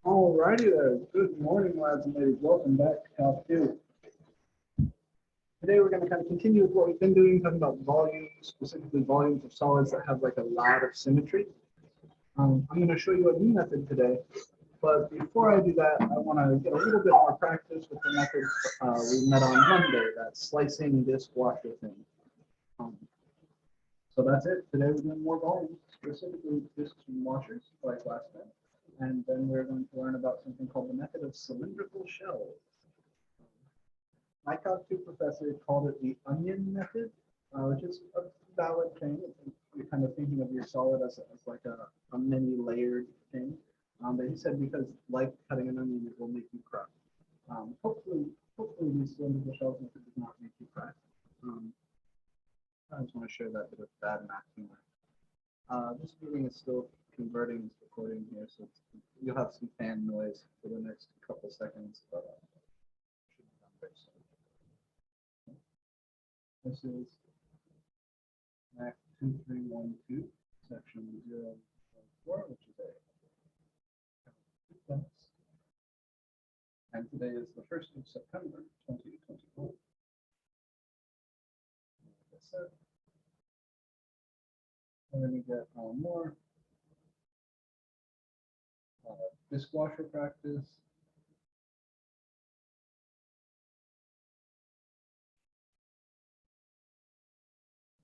Alrighty there. Good morning, lads and ladies. Welcome back to Calc 2. Today we're going to kind of continue with what we've been doing, talking about volumes, specifically volumes of solids that have like a lot of symmetry. I'm going to show you a new method today, but before I do that, I want to get a little bit more practice with the method we met on Monday, that slicing disc washer thing. So that's it. Today we're doing more volumes, specifically discs and washers, like last time. And then we're going to learn about something called the method of cylindrical shells. My Calc 2 professor called it the onion method, which is a valid thing. You're kind of thinking of your solid as like a many layered thing. But he said because like cutting an onion, it will make you cry. Hopefully these cylindrical shells method does not make you cry. I just want to share that bit of bad math humor. This meeting is still converting this recording here, so you'll have some fan noise for the next couple seconds, but should be done very soon. This is MAC2312, section 004, which is a class. And today is the 1st of September, 2024. Like I said, we're going to get more disc washer practice.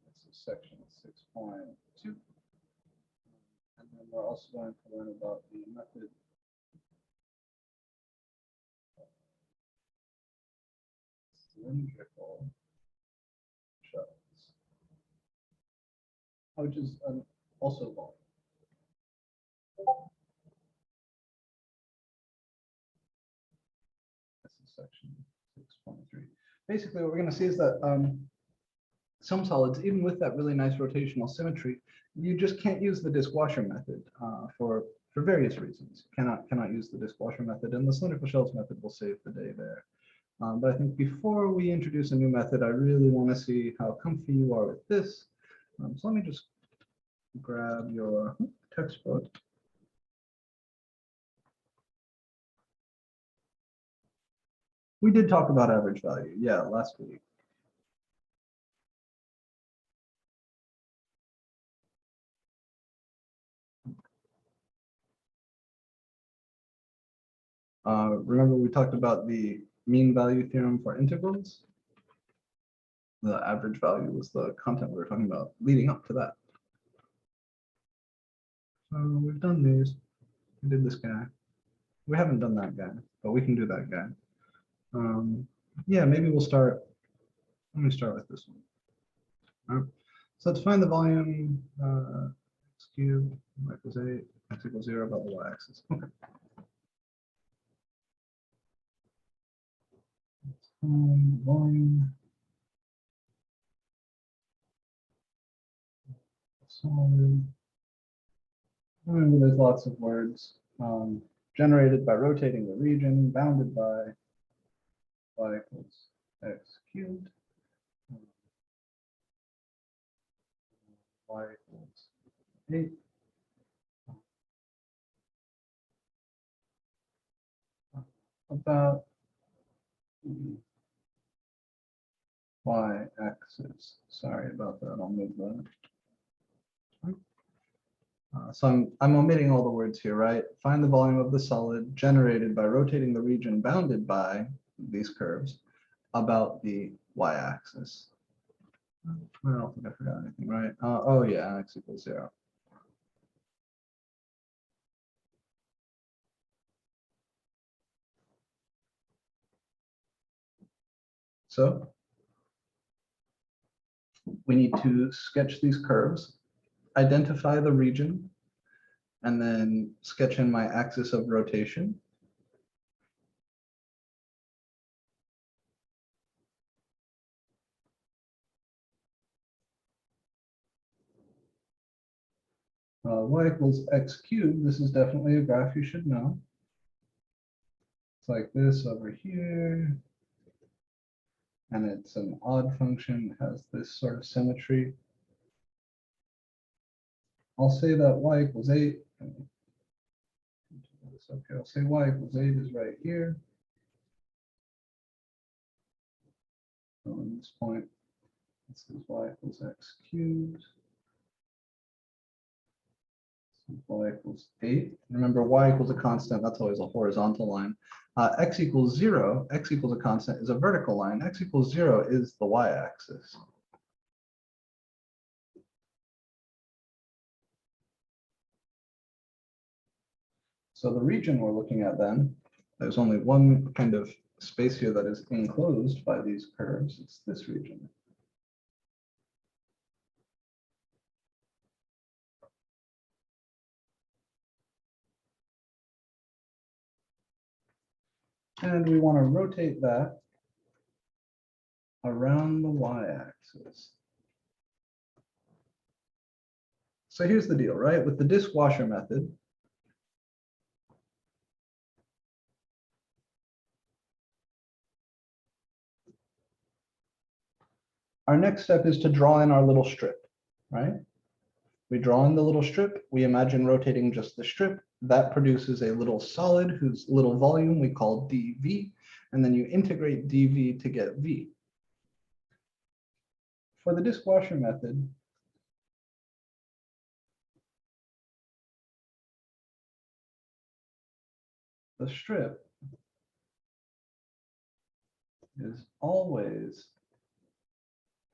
This is section 6.2. And then we're also going to learn about the method of cylindrical shells, which is also volume. This is section 6.3. Basically, what we're going to see is that some solids, even with that really nice rotational symmetry, you just can't use the disc washer method for various reasons. Cannot use the disc washer method, and the cylindrical shells method will save the day there. But I think before we introduce a new method, I really want to see how comfy you are with this. So let me just grab your textbook. We did talk about average value, yeah, last week. Remember we talked about the mean value theorem for integrals? The average value was the content we were talking about leading up to that. So we've done these. We did this guy. We haven't done that guy, but we can do that guy. Yeah, maybe we'll start. Let me start with this one. All right. So let's find the volume x cubed, y equals 8, x equals 0 about the y-axis. Okay. Let's find volume. Solid. Remember, there's lots of words. Generated by rotating the region, bounded by y equals x cubed. Y equals 8. About y-axis. Sorry about that. I'll move that. So I'm omitting all the words here, right? Find the volume of the solid generated by rotating the region bounded by these curves about the y-axis. I don't think I forgot anything, right? Oh yeah, x equals 0. So we need to sketch these curves, identify the region, and then sketch in my axis of rotation. Y equals x cubed. This is definitely a graph you should know. It's like this over here. And it's an odd function, has this sort of symmetry. I'll say that y equals 8. this. Okay, I'll say y equals 8 is right here. So in this point, this is y equals x cubed. So y equals 8. Remember, y equals a constant. That's always a horizontal line. X equals 0. X equals a constant is a vertical line. X equals 0 is the y-axis. So the region we're looking at then, there's only one kind of space here that is enclosed by these curves. It's this region. And we want to rotate that around the y-axis. So here's the deal, right? With the dishwasher method, our next step is to draw in our little strip, right? We draw in the little strip. We imagine rotating just the strip. That produces a little solid whose little volume we call dV. And then you integrate dV to get V. For the dishwasher method, the strip is always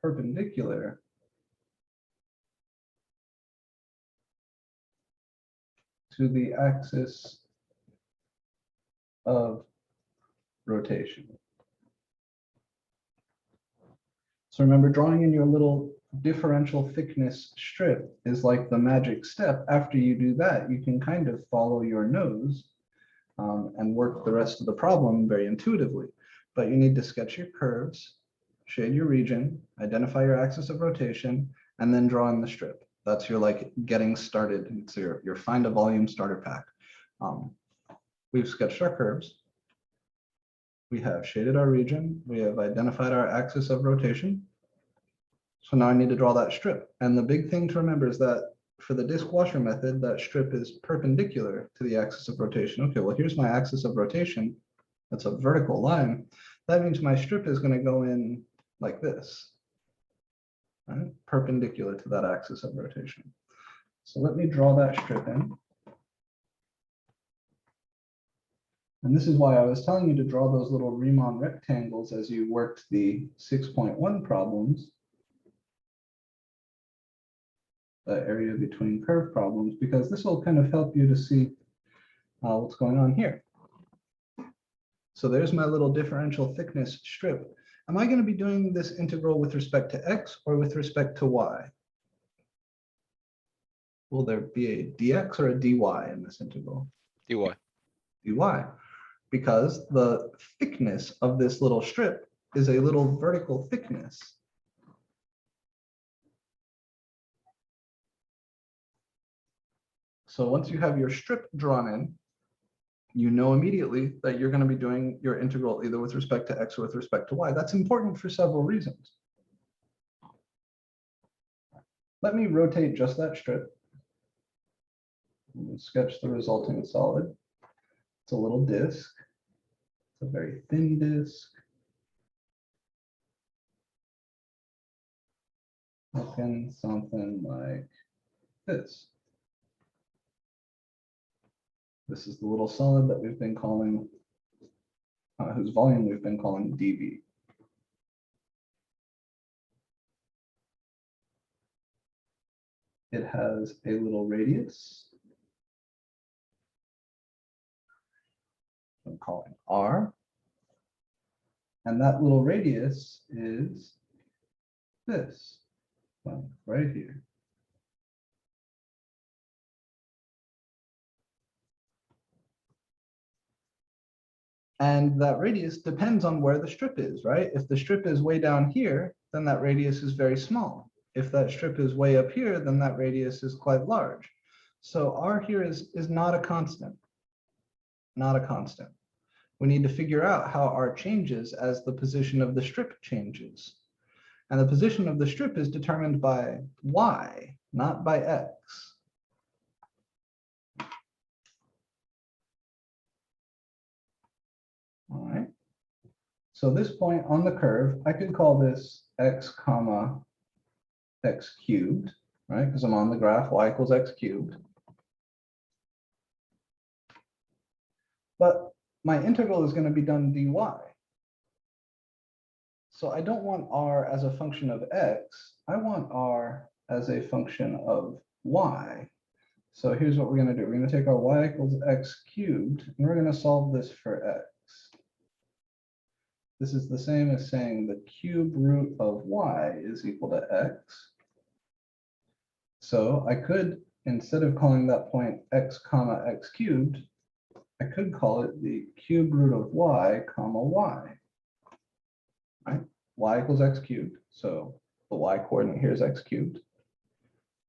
perpendicular to the axis of rotation. So remember, drawing in your little differential thickness strip is like the magic step. After you do that, you can kind of follow your nose and work the rest of the problem very intuitively. But you need to sketch your curves, shade your region, identify your axis of rotation, and then draw in the strip. That's your like getting started. It's your find a volume starter pack. We've sketched our curves. We have shaded our region. We have identified our axis of rotation. So now I need to draw that strip. And the big thing to remember is that for the dishwasher method, that strip is perpendicular to the axis of rotation. Okay, well, here's my axis of rotation. That's a vertical line. That means my strip is going to go in like this, right? Perpendicular to that axis of rotation. So let me draw that strip in. And this is why I was telling you to draw those little Riemann rectangles as you worked the 6.1 problems, the area between curve problems, because this will kind of help you to see what's going on here. So there's my little differential thickness strip. Am I going to be doing this integral with respect to x or with respect to y? Will there be a dx or a dy in this integral? dy. dy, because the thickness of this little strip is a little vertical thickness. So once you have your strip drawn in, you know immediately that you're going to be doing your integral either with respect to x or with respect to y. That's important for several reasons. Let me rotate just that strip. Sketch the resulting solid. It's a little disc. It's a very thin disc. Looking something like this. This is the little solid that we've been calling, whose volume we've been calling dV. It has a little radius. I'm calling R. And that little radius is this one right here. And that radius depends on where the strip is, right? If the strip is way down here, then that radius is very small. If that strip is way up here, then that radius is quite large. So R here is not a constant, not a constant. We need to figure out how R changes as the position of the strip changes. And the position of the strip is determined by Y, not by X. So this point on the curve, I could call this x comma x cubed, right? Because I'm on the graph y equals x cubed. But my integral is going to be done dy. So I don't want r as a function of x. I want r as a function of y. So here's what we're going to do. We're going to take our y equals x cubed, and we're going to solve this for x. This is the same as saying the cube root of y is equal to x. So I could, instead of calling that point x comma x cubed, I could call it the cube root of y comma y, right? Y equals x cubed, so the y coordinate here is x cubed.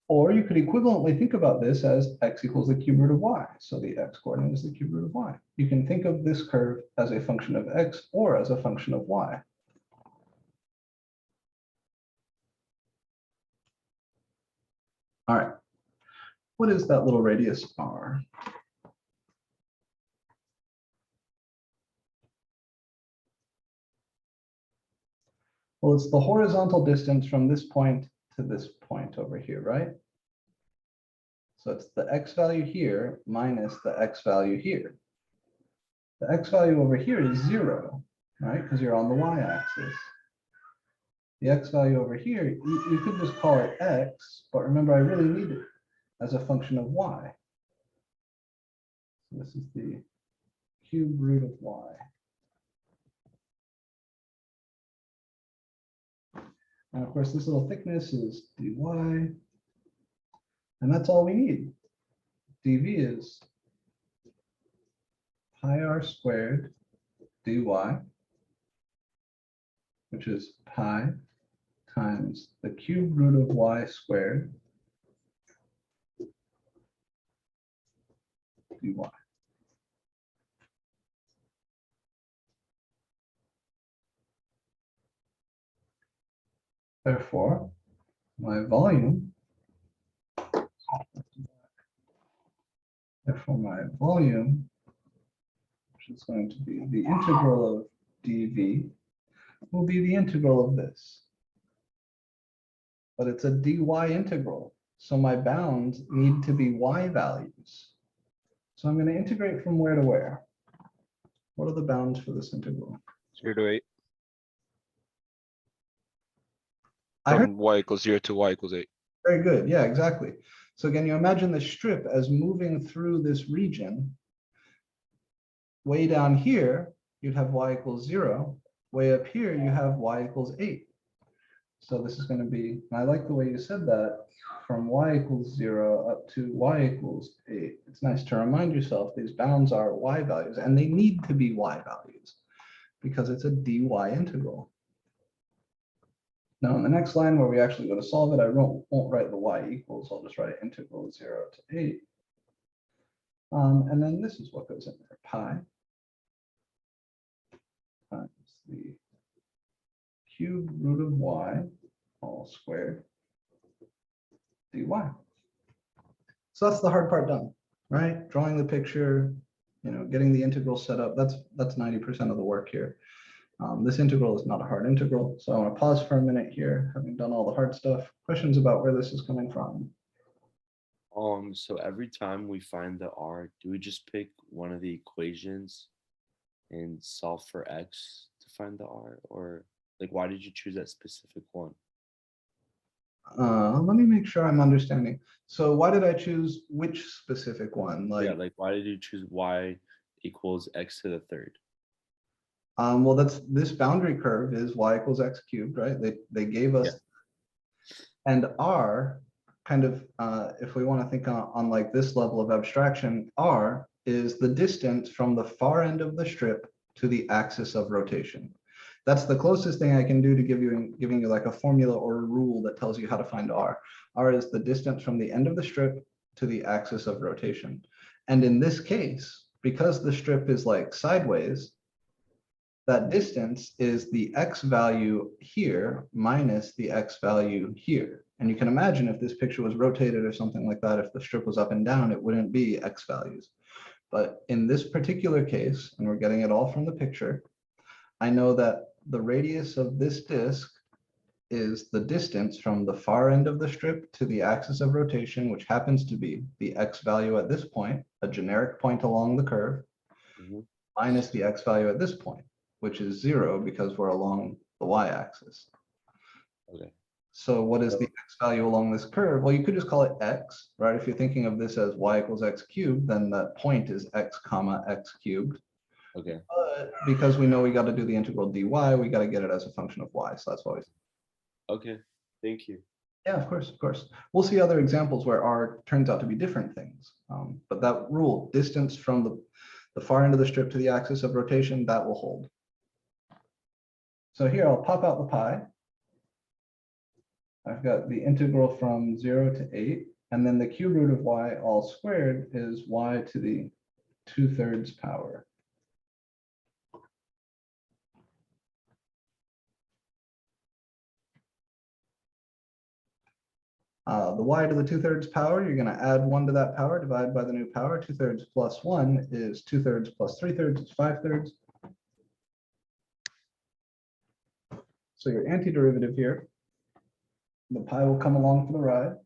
Or you could equivalently think about this as x equals the cube root of y, so the x coordinate is the cube root of y. You can think of this curve as a function of x or as a function of y. All right, what is that little radius r? Well, it's the horizontal distance from this point to this point over here, right? So it's the x value here minus the x value here. The x value over here is 0, right? Because you're on the y-axis. The x value over here, you could just call it x, but remember, I really need it as a function of y. So this is the cube root of y. And of course, this little thickness is dy. And that's all we need. dv is pi r squared dy, which is pi times the cube root of y squared dy. Therefore, my volume, which is going to be the integral of dv, will be the integral of this. But it's a dy integral, so my bounds need to be y values. So I'm going to integrate from where to where? What are the bounds for this integral? 0 to 8. I heard From y equals 0 to y equals 8. very good. Yeah, exactly. So again, you imagine the strip as moving through this region. Way down here, you'd have y equals 0. Way up here, you have y equals 8. So this is going to be, and I like the way you said that, from y equals 0 up to y equals 8. It's nice to remind yourself these bounds are y values, and they need to be y values because it's a dy integral. Now, in the next line where we actually go to solve it, I won't write the y equals. I'll just write integral 0 to 8. And then this is what goes in there, pi times the cube root of y all squared dy. So that's the hard part done, right? Drawing the picture, getting the integral set up. That's 90% of the work here. This integral is not a hard integral, so I want to pause for a minute here, having done all the hard stuff. Questions about where this is coming from? So every time we find the r, do we just pick one of the equations and solve for x to find the r? Or like, why did you choose that specific one? Let me make sure I'm understanding. So why did I choose which specific one? Yeah, like why did you choose y equals x to the third? Well, this boundary curve is y equals x cubed, right? They gave us, and r kind of, if we want to think on like this level of abstraction, r is the distance from the far end of the strip to the axis of rotation. That's the closest thing I can do to giving you like a formula or a rule that tells you how to find r. R is the distance from the end of the strip to the axis of rotation. And in this case, because the strip is like sideways, that distance is the x value here minus the x value here. And you can imagine if this picture was rotated or something like that, if the strip was up and down, it wouldn't be x values. But in this particular case, and we're getting it all from the picture, I know that the radius of this disk is the distance from the far end of the strip to the axis of rotation, which happens to be the x value at this point, a generic point along the curve, Mhm. minus the x value at this point, which is 0 because we're along the y-axis. Okay. So what is the x value along this curve? Well, you could just call it x, right? If you're thinking of this as y equals x cubed, then that point is x comma x cubed. Okay. But because we know we got to do the integral dy, we got to get it as a function of y. So that's why we. Okay. Thank you. Yeah, of course, of course. We'll see other examples where r turns out to be different things. But that rule, distance from the far end of the strip to the axis of rotation, that will hold. So here I'll pop out the pi. I've got the integral from 0 to 8, and then the cube root of y all squared is y to the 2/3 power. The y to the 2/3 power, you're going to add 1 to that power, divide by the new power. 2/3 plus 1 is 2/3 plus 3/3 is 5/3. So your antiderivative here, the pi will come along for the ride.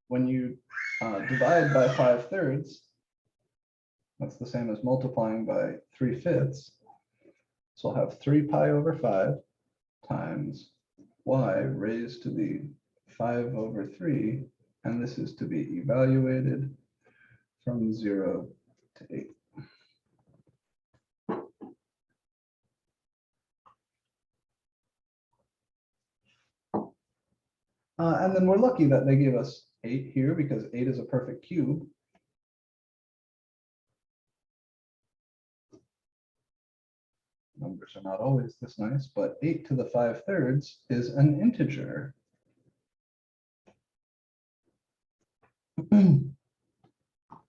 When you divide by 5/3, that's the same as multiplying by 3/5. So I'll have 3 pi over 5 times y raised to the 5 over 3, and this is to be evaluated from 0 to 8. And then we're lucky that they gave us 8 here because 8 is a perfect cube. Numbers are not always this nice, but 8 to the 5/3 is an integer.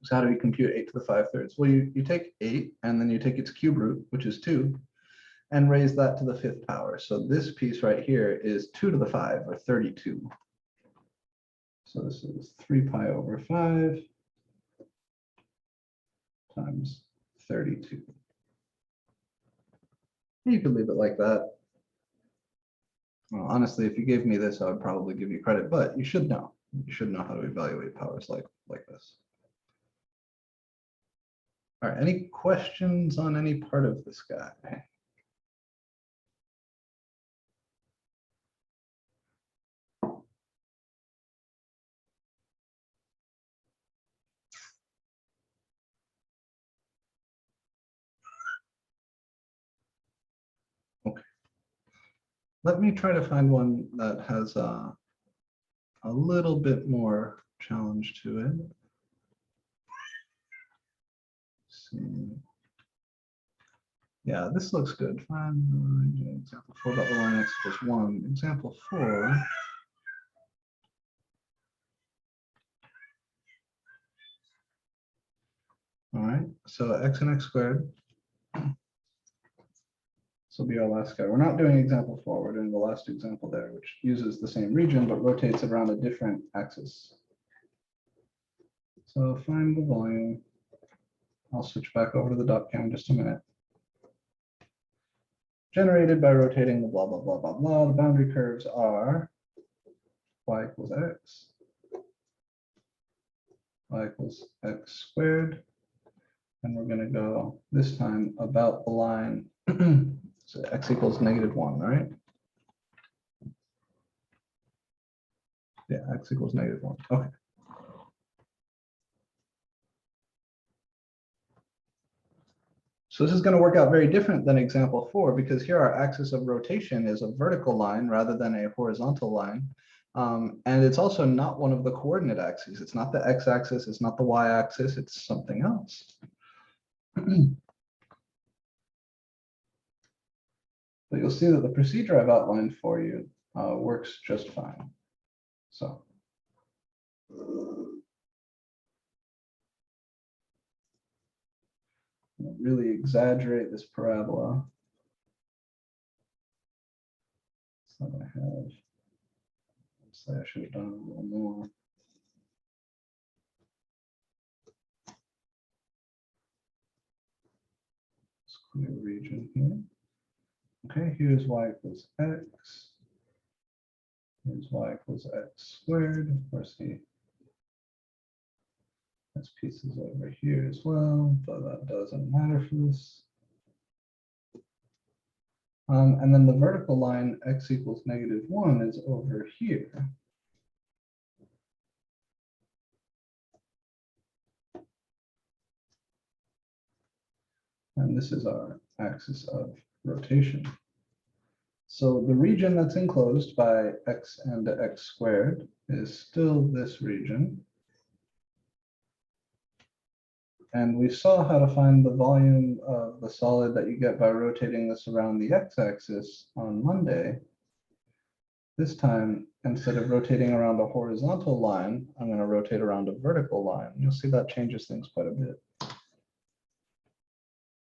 So how do we compute 8 to the 5/3? Well, you take 8 and then you take its cube root, which is 2, and raise that to the 5th power. So this piece right here is 2 to the 5, or 32. So this is 3 pi over 5 times 32. You could leave it like that. Well, honestly, if you gave me this, I would probably give you credit, but you should know. You should know how to evaluate powers like this. All right, any questions on any part of this guy? Okay. Let me try to find one that has a little bit more challenge to it. Let's see. Yeah, this looks good. Find example 4 about the line x equals 1. Example 4. All right, so x and x squared. This will be our last guy. We're not doing example 4. We're doing the last example there, which uses the same region but rotates it around a different axis. So find the volume. I'll switch back over to the dot cam in just a minute. Generated by rotating the blah, blah, blah, blah, blah. The boundary curves are y equals x, y equals x squared. And we're going to go this time about the line. So x equals -1, right? Yeah, x equals -1. Okay. So this is going to work out very different than example 4 because here our axis of rotation is a vertical line rather than a horizontal line. And it's also not one of the coordinate axes. It's not the x-axis, it's not the y-axis, it's something else. But you'll see that the procedure I've outlined for you works just fine. So. Really exaggerate this parabola. So I have, let's say I should have done a little more. new region here. Okay, here's y equals x. Here's y equals x squared. Of course, he has pieces over here as well, but that doesn't matter for this. And then the vertical line x equals -1 is over here. And this is our axis of rotation. So the region that's enclosed by x and x squared is still this region. And we saw how to find the volume of the solid that you get by rotating this around the x-axis on Monday. This time, instead of rotating around a horizontal line, I'm going to rotate around a vertical line. You'll see that changes things quite a bit.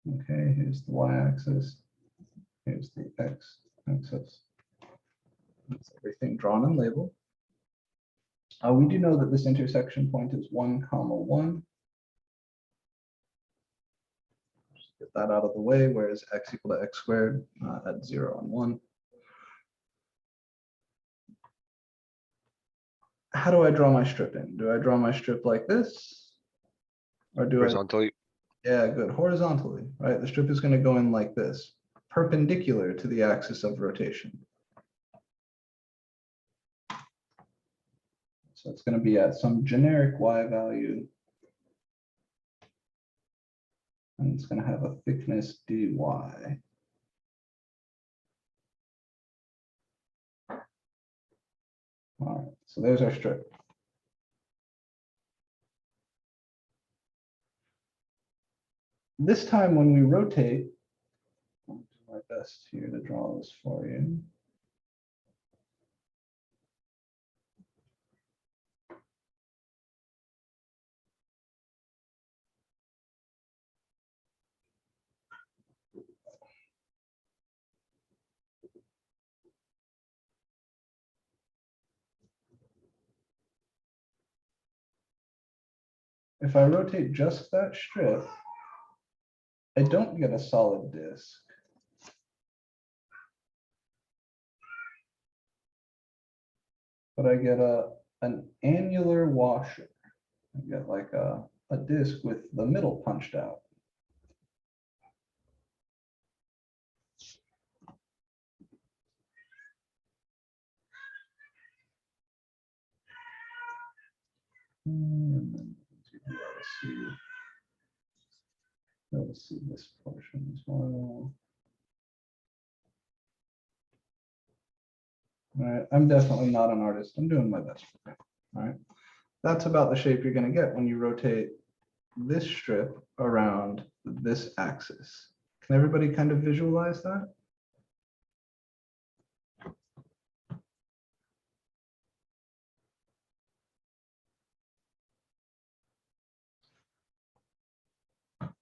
Okay, here's the y-axis. Here's the x-axis. That's everything drawn and labeled. We do know that this intersection point is 1, 1. Just get that out of the way, whereas x equal to x squared at 0 and 1. How do I draw my strip in? Do I draw my strip like this? Or do Horizontally. Yeah, good. Horizontally, right? The strip is going to go in like this, perpendicular to the axis of rotation. So it's going to be at some generic y value. And it's going to have a thickness dy. All right, so there's our strip. This time when we rotate, I'll do my best here to draw this for you. If I rotate just that strip, I don't get a solid disk. But I get an annular washer. I get like a disk with the middle punched out. And then let's see this portion as well. All right, I'm definitely not an artist. I'm doing my best. All right, that's about the shape you're going to get when you rotate this strip around this axis. Can everybody kind of visualize that?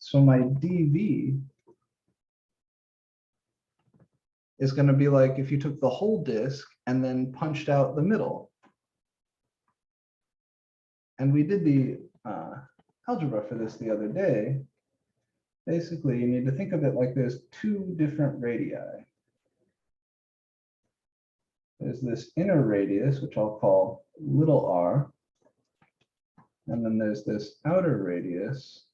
So my dV is going to be like if you took the whole disk and then punched out the middle. And we did the algebra for this the other day. Basically, you need to think of it like there's two different radii. There's this inner radius, which I'll call little r. And then there's this outer radius,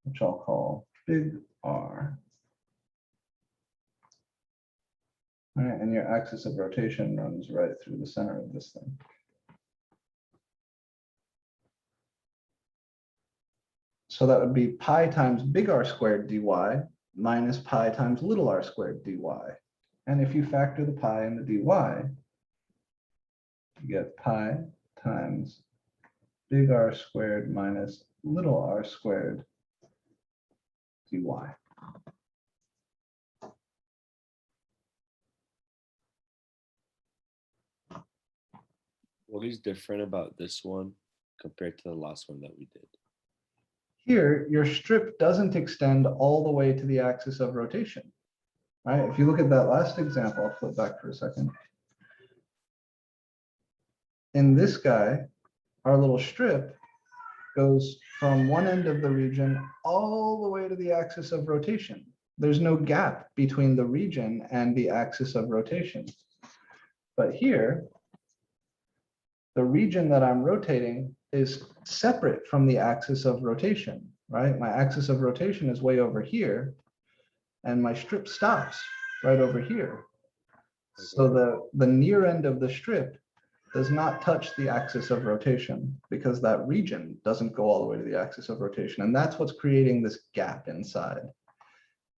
which I'll call big R. All right, and your axis of rotation runs right through the center of this thing. So that would be pi times big R squared dy minus pi times little r squared dy. And if you factor the pi and the dy, you get pi times big R squared minus little r squared dy. What is different about this one compared to the last one that we did? Here, your strip doesn't extend all the way to the axis of rotation, right? If you look at that last example, I'll flip back for a second. In this guy, our little strip goes from one end of the region all the way to the axis of rotation. There's no gap between the region and the axis of rotation. But here, the region that I'm rotating is separate from the axis of rotation, right? My axis of rotation is way over here, and my strip stops right over here. So the near end of the strip does not touch the axis of rotation because that region doesn't go all the way to the axis of rotation. And that's what's creating this gap inside.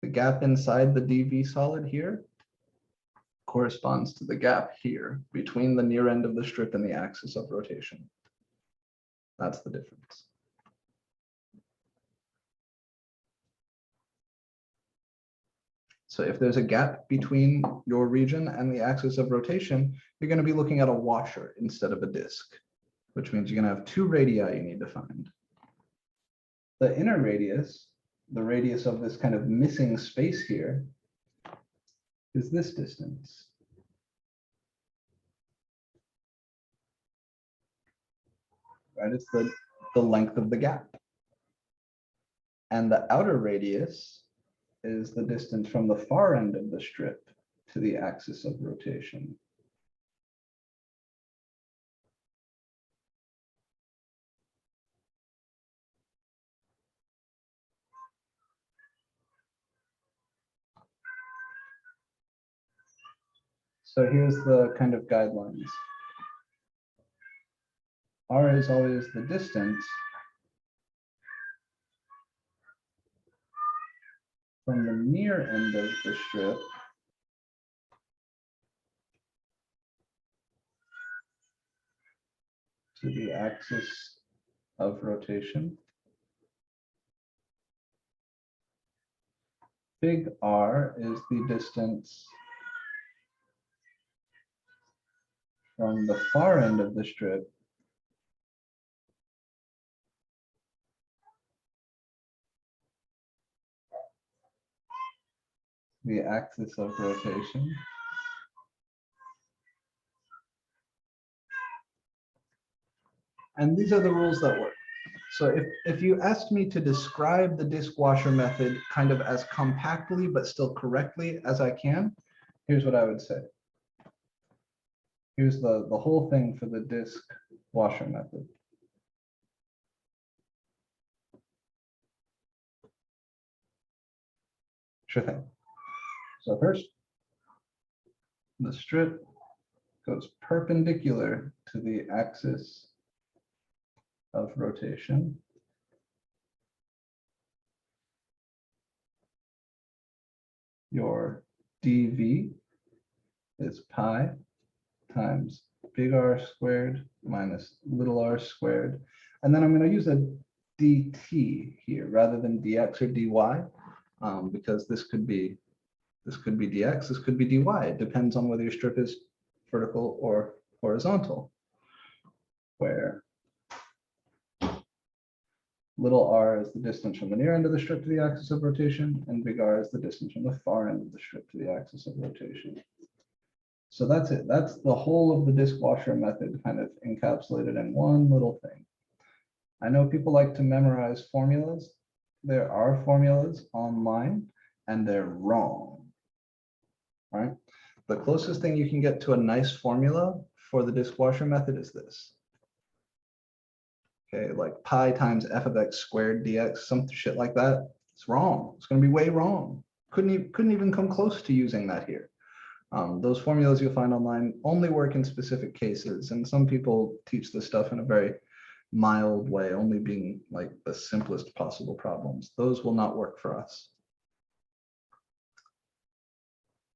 The gap inside the DV solid here corresponds to the gap here between the near end of the strip and the axis of rotation. That's the difference. So if there's a gap between your region and the axis of rotation, you're going to be looking at a washer instead of a disk, which means you're going to have two radii you need to find. The inner radius, the radius of this kind of missing space here, is this distance. Right, it's the length of the gap. And the outer radius is the distance from the far end of the strip to the axis of rotation. So here's the kind of guidelines. R is always the distance from the near end of the strip to the axis of rotation. Big R is the distance from the far end of the strip to the axis of rotation. And these are the rules that work. So if you asked me to describe the disk washer method kind of as compactly but still correctly as I can, here's what I would say. Here's the whole thing for the disk washer method. Sure thing. So first, the strip goes perpendicular to the axis of rotation. Your dV is pi times big R squared minus little r squared. And then I'm going to use a dt here rather than dx or dy, because this could be dx, this could be dy. It depends on whether your strip is vertical or horizontal, where little r is the distance from the near end of the strip to the axis of rotation, and big R is the distance from the far end of the strip to the axis of rotation. So that's it. That's the whole of the disk washer method kind of encapsulated in one little thing. I know people like to memorize formulas. There are formulas online, and they're wrong. All right. The closest thing you can get to a nice formula for the disk washer method is this. Okay, like pi times f of x squared dx, some shit like that. It's wrong. It's going to be way wrong. Couldn't even come close to using that here. Those formulas you'll find online only work in specific cases, and some people teach this stuff in a very mild way, only being like the simplest possible problems. Those will not work for us.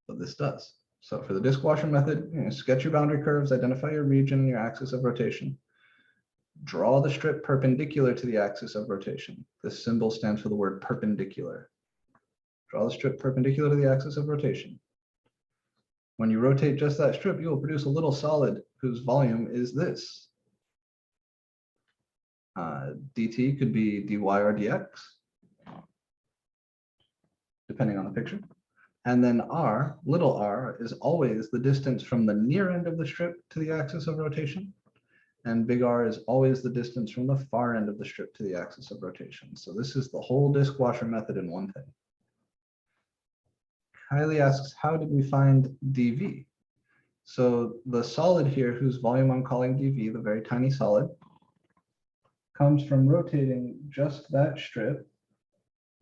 But this does. So for the disk washer method, sketch your boundary curves, identify your region and your axis of rotation. Draw the strip perpendicular to the axis of rotation. This symbol stands for the word perpendicular. Draw the strip perpendicular to the axis of rotation. When you rotate just that strip, you will produce a little solid whose volume is this. dt could be dy or dx, depending on the picture. And then r, little r, is always the distance from the near end of the strip to the axis of rotation. and big R is always the distance from the far end of the strip to the axis of rotation. So this is the whole disk washer method in one thing. Kylie asks, how did we find dV? So the solid here, whose volume I'm calling dV, the very tiny solid, comes from rotating just that strip.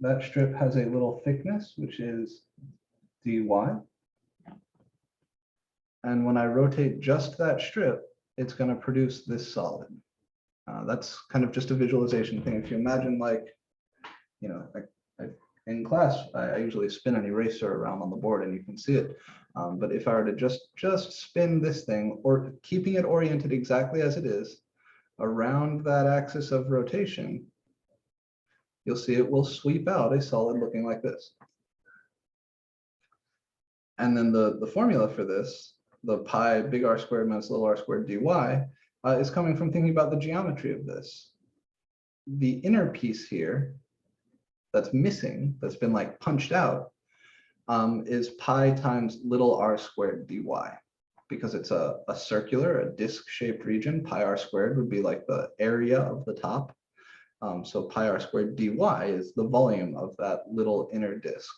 That strip has a little thickness, which is dy. And when I rotate just that strip, it's going to produce this solid. That's kind of just a visualization thing. If you imagine, like, you know, in class, I usually spin an eraser around on the board and you can see it. But if I were to just spin this thing, or keeping it oriented exactly as it is around that axis of rotation, you'll see it will sweep out a solid looking like this. And then the formula for this, the pi big R squared minus little r squared dy, is coming from thinking about the geometry of this. The inner piece here that's missing, that's been like punched out, is pi times little r squared dy. Because it's a circular, a disc-shaped region, pi r squared would be like the area of the top. So pi r squared dy is the volume of that little inner disk.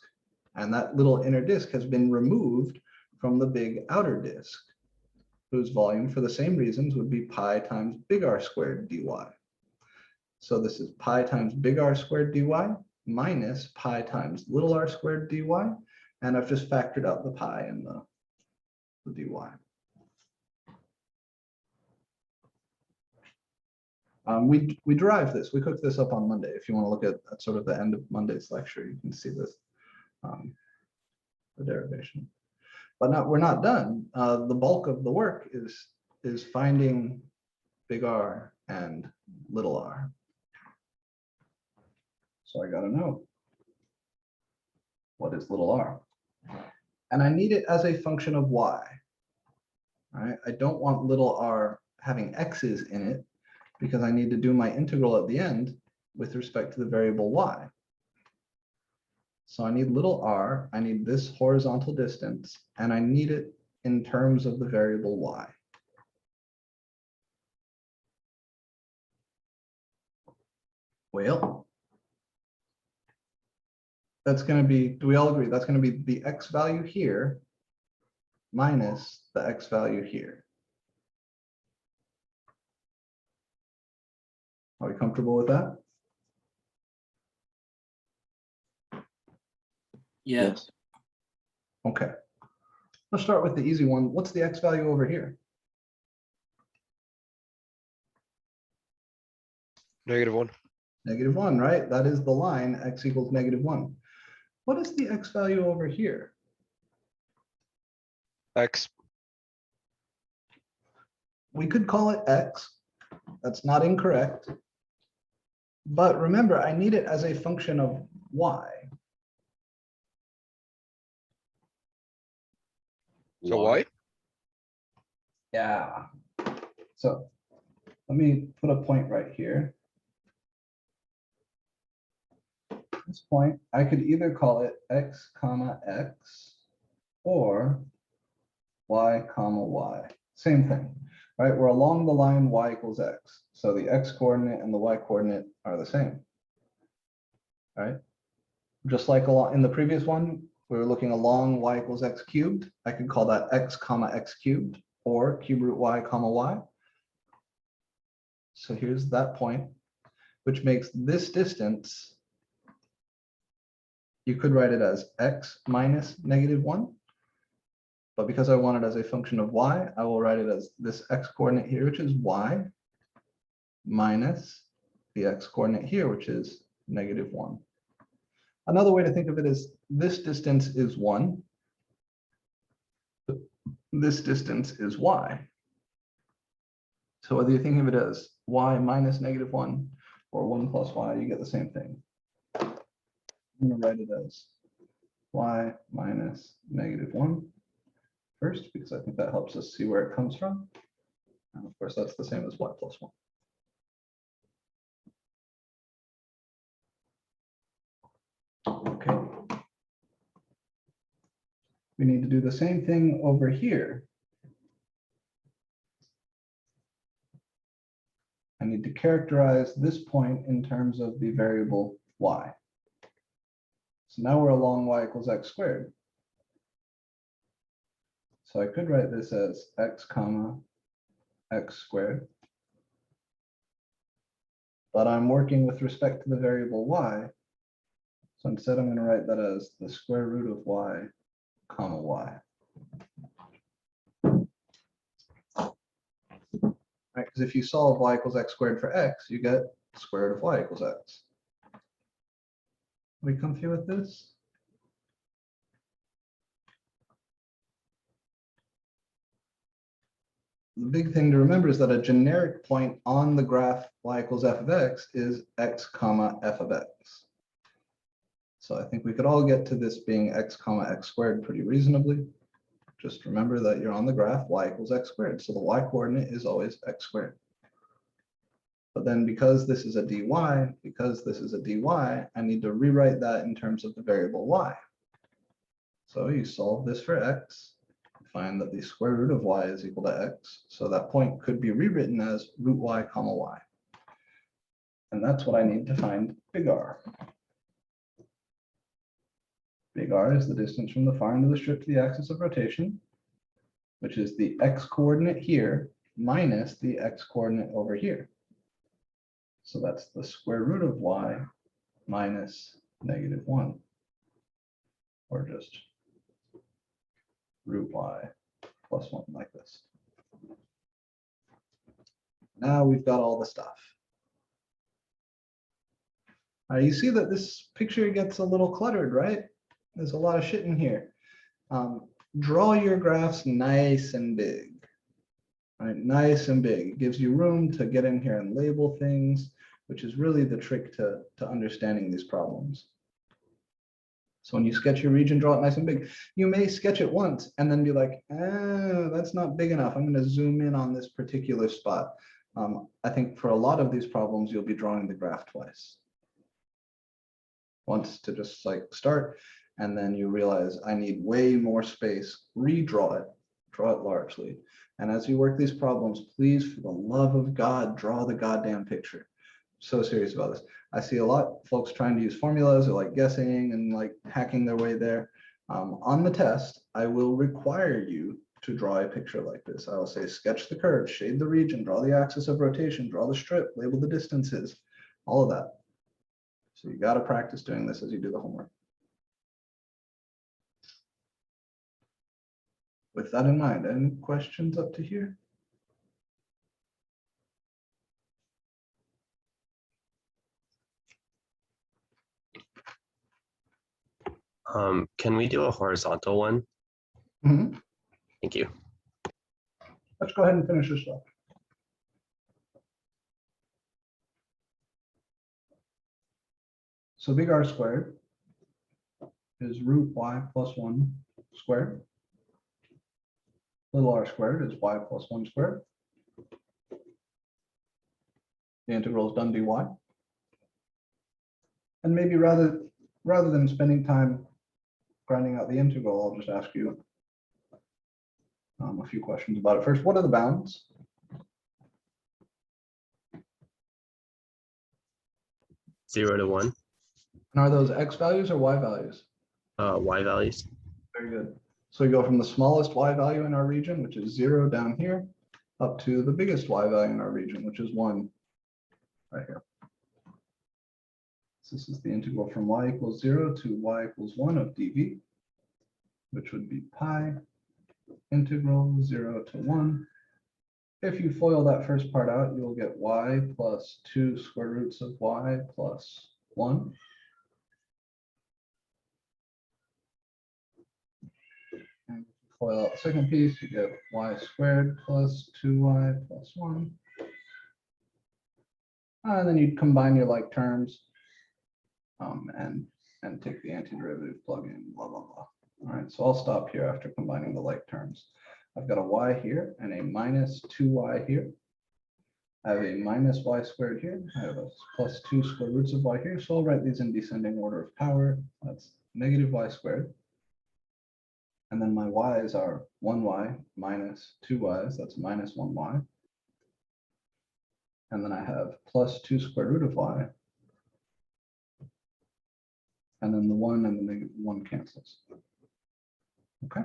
And that little inner disk has been removed from the big outer disk, whose volume for the same reasons would be pi times big R squared dy. So this is pi times big R squared dy minus pi times little r squared dy. And I've just factored out the pi and the dy. We derived this. We cooked this up on Monday. If you want to look at sort of the end of Monday's lecture, you can see this, the derivation. But we're not done. The bulk of the work is finding big R and little r. So I got to know, what is little r? And I need it as a function of y. All right? I don't want little r having x's in it, because I need to do my integral at the end with respect to the variable y. So I need little r, I need this horizontal distance, and I need it in terms of the variable y. Well, that's going to be, do we all agree? That's going to be the x value here minus the x value here. Are we comfortable with that? Yes. Okay. Let's start with the easy one. What's the x value over here? -1. -1, right? That is the line x equals -1. What is the x value over here? X. We could call it x. That's not incorrect. But remember, I need it as a function of y. So why? Yeah. So let me put a point right here. This point, I could either call it x comma x or y comma y. Same thing, right? We're along the line y equals x. So the x coordinate and the y coordinate are the same, right? Just like in the previous one, we were looking along y equals x cubed. I could call that x comma x cubed or cube root y comma y. So here's that point, which makes this distance, you could write it as x minus -1. But because I want it as a function of y, I will write it as this x coordinate here, which is y, minus the x coordinate here, which is -1. Another way to think of it is this distance is 1. This distance is y. So whether you think of it as y minus -1 or 1 plus y, you get the same thing. I'm going to write it as y minus -1 first, because I think that helps us see where it comes from. And of course, that's the same as y plus 1. Okay. We need to do the same thing over here. I need to characterize this point in terms of the variable y. So now we're along y equals x squared. So I could write this as x comma x squared. But I'm working with respect to the variable y. So instead I'm going to write that as the square root of y comma y. Right, because if you solve y equals x squared for x, you get square root of y equals x. We comfy with this? The big thing to remember is that a generic point on the graph y equals f of x is x comma f of x. So I think we could all get to this being x comma x squared pretty reasonably. Just remember that you're on the graph y equals x squared. So the y coordinate is always x squared. But then because this is a dy, I need to rewrite that in terms of the variable y. So you solve this for x, find that the square root of y is equal to x. So that point could be rewritten as root y comma y. And that's what I need to find big R. Big R is the distance from the far end of the strip to the axis of rotation, which is the x coordinate here minus the x coordinate over here. So that's the square root of y minus -1, or just root y plus 1 like this. Now we've got all the stuff. You see that this picture gets a little cluttered, right? There's a lot of shit in here. Draw your graphs nice and big. Right, nice and big. It gives you room to get in here and label things, which is really the trick to understanding these problems. So when you sketch your region, draw it nice and big. You may sketch it once and then be like, that's not big enough. I'm going to zoom in on this particular spot. I think for a lot of these problems, you'll be drawing the graph twice. Once to just like start, and then you realize I need way more space, redraw it, draw it largely. And as you work these problems, please, for the love of God, draw the goddamn picture. So serious about this. I see a lot of folks trying to use formulas or like guessing and like hacking their way there. On the test, I will require you to draw a picture like this. I will say, sketch the curve, shade the region, draw the axis of rotation, draw the strip, label the distances, all of that. So you got to practice doing this as you do the homework. With that in mind, any questions up to here? Can we do a horizontal one? Mm-hmm. Thank you. Let's go ahead and finish this up. So big R squared is root y plus 1 squared. Little r squared is y plus 1 squared. The integral is done dy. And maybe rather than spending time grinding out the integral, I'll just ask you a few questions about it. First, what are the bounds? 0 to 1. And are those x values or y values? Y values. Very good. So we go from the smallest y value in our region, which is 0 down here, up to the biggest y value in our region, which is 1 right here. So this is the integral from y equals 0 to y equals 1 of dv, which would be pi integral 0 to 1. If you FOIL that first part out, you'll get y plus 2 square roots of y plus 1. And if you FOIL out the second piece, you get y squared plus 2y plus 1. And then you'd combine your like terms and take the antiderivative, plug in, blah, blah, blah. All right, so I'll stop here after combining the like terms. I've got a y here and a minus 2y here. I have a minus y squared here. I have a plus 2 square roots of y here. So I'll write these in descending order of power. That's negative y squared. And then my y's are 1y minus 2y's. That's minus 1y. And then I have plus 2 square root of y. And then the 1 and the -1 cancels. Okay.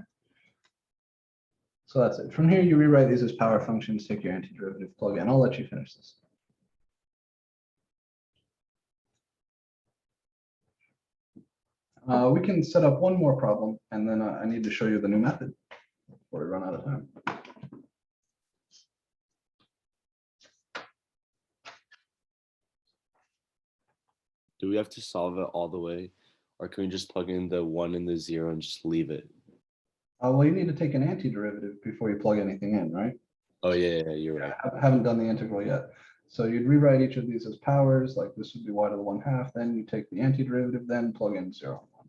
So that's it. From here, you rewrite these as power functions, take your antiderivative, plug in. I'll let you finish this. We can set up one more problem, and then I need to show you the new method before we run out of time. Do we have to solve it all the way, or can we just plug in the 1 and the 0 and just leave it? Well, you need to take an antiderivative before you plug anything in, right? Oh yeah, you're right. I haven't done the integral yet. So you'd rewrite each of these as powers, like this would be y to the 1/2, then you take the antiderivative, then plug in 0 and 1.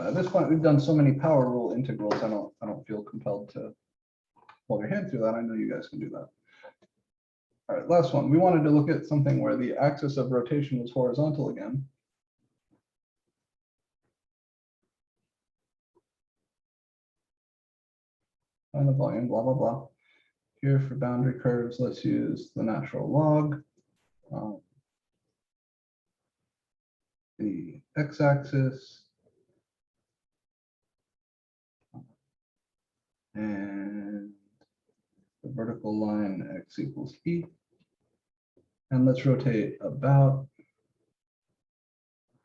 At this point, we've done so many power rule integrals, I don't feel compelled to hold your hand through that. I know you guys can do that. All right, last one. We wanted to look at something where the axis of rotation was horizontal again. Find the volume, blah, blah, blah. Here for boundary curves, let's use the natural log. The x-axis. And the vertical line x equals e. And let's rotate about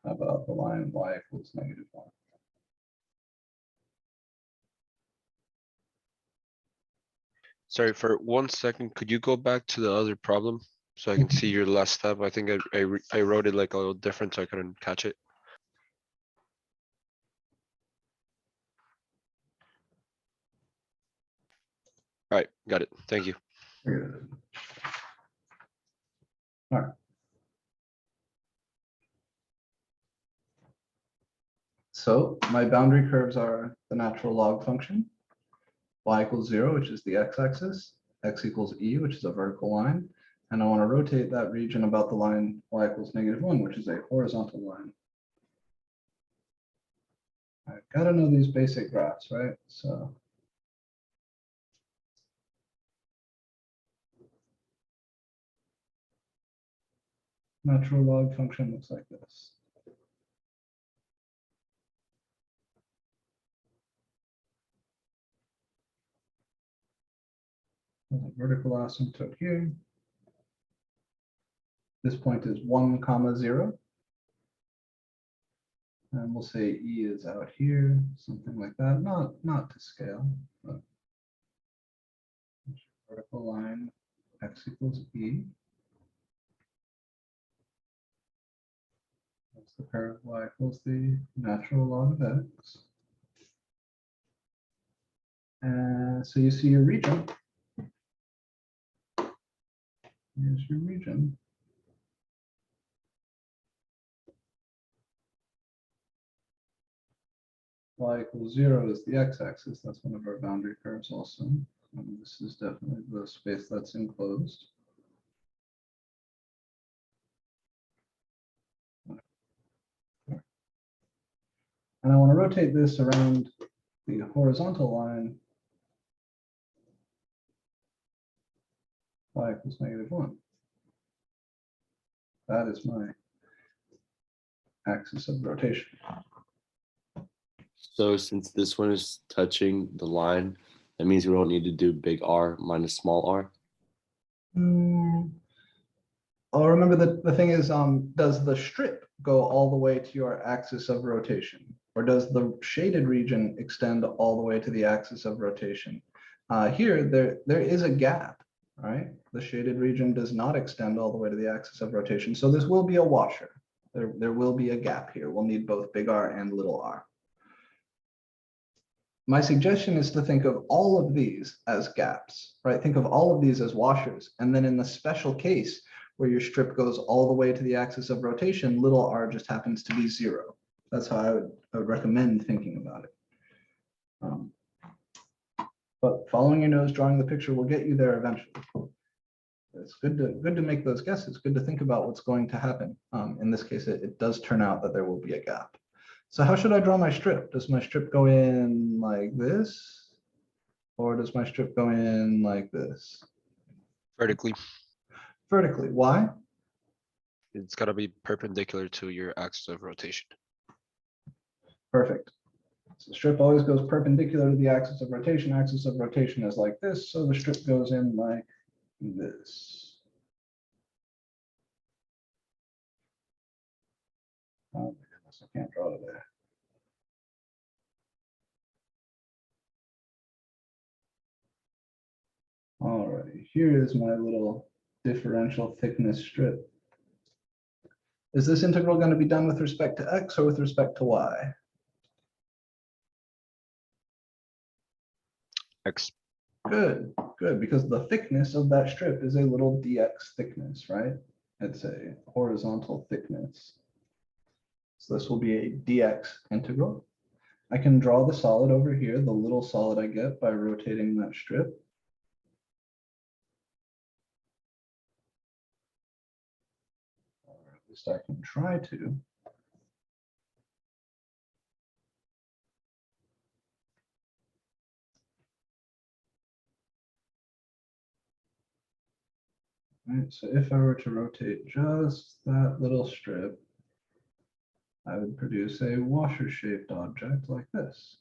the line y equals -1. Sorry, for 1 second, could you go back to the other problem so I can see your last step? I think I wrote it like a little different, so I couldn't catch it. All right, got it. Thank you. Good. All right. So my boundary curves are the natural log function, y equals 0, which is the x-axis, x equals e, which is a vertical line, and I want to rotate that region about the line y equals -1, which is a horizontal line. I've got to know these basic graphs, right? So natural log function looks like this. There's a vertical asymptote here. This point is 1, 0. And we'll say E is out here, something like that. Not to scale, but vertical line x equals E. That's the curve y equals the natural log of x. And so you see your region. Here's your region. Y equals 0 is the x-axis. That's one of our boundary curves also. And this is definitely the space that's enclosed. And I want to rotate this around the horizontal line y equals -1. That is my axis of rotation. So since this one is touching the line, that means we don't need to do big R minus small r. Oh, remember that the thing is, does the strip go all the way to your axis of rotation? Or does the shaded region extend all the way to the axis of rotation? Here, there is a gap, right? The shaded region does not extend all the way to the axis of rotation. So this will be a washer. There will be a gap here. We'll need both big R and little r. My suggestion is to think of all of these as gaps, right? Think of all of these as washers. And then in the special case where your strip goes all the way to the axis of rotation, little r just happens to be 0. That's how I would recommend thinking about it. But following your nose, drawing the picture will get you there eventually. It's good to make those guesses, good to think about what's going to happen. In this case, it does turn out that there will be a gap. So how should I draw my strip? Does my strip go in like this? Or does my strip go in like this? Vertically, Vertically, why? it's gotta be perpendicular to your axis of rotation. Perfect. So the strip always goes perpendicular to the axis of rotation. Axis of rotation is like this, so the strip goes in like this. Oh my goodness, I can't draw it there. Alrighty, here is my little differential thickness strip. Is this integral going to be done with respect to x or with respect to y? X. Good, good, because the thickness of that strip is a little dx thickness, right? It's a horizontal thickness. So this will be a dx integral. I can draw the solid over here, the little solid I get by rotating that strip. Or at least I can try to. Right, so if I were to rotate just that little strip, I would produce a washer-shaped object like this.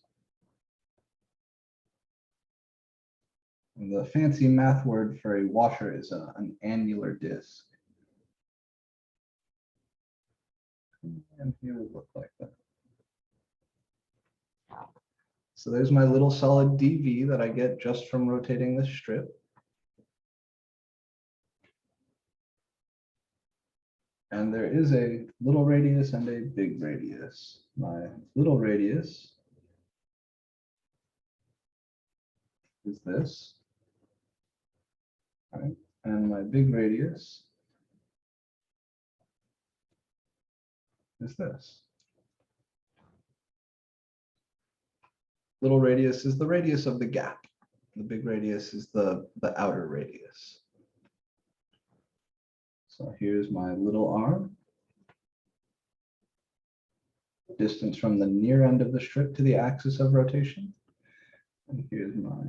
The fancy math word for a washer is an annular disk. And here would look like that. So there's my little solid dV that I get just from rotating this strip. And there is a little radius and a big radius. My little radius is this. Right? And my big radius is this. Little radius is the radius of the gap. The big radius is the outer radius. So here's my little r. Distance from the near end of the strip to the axis of rotation. And here's my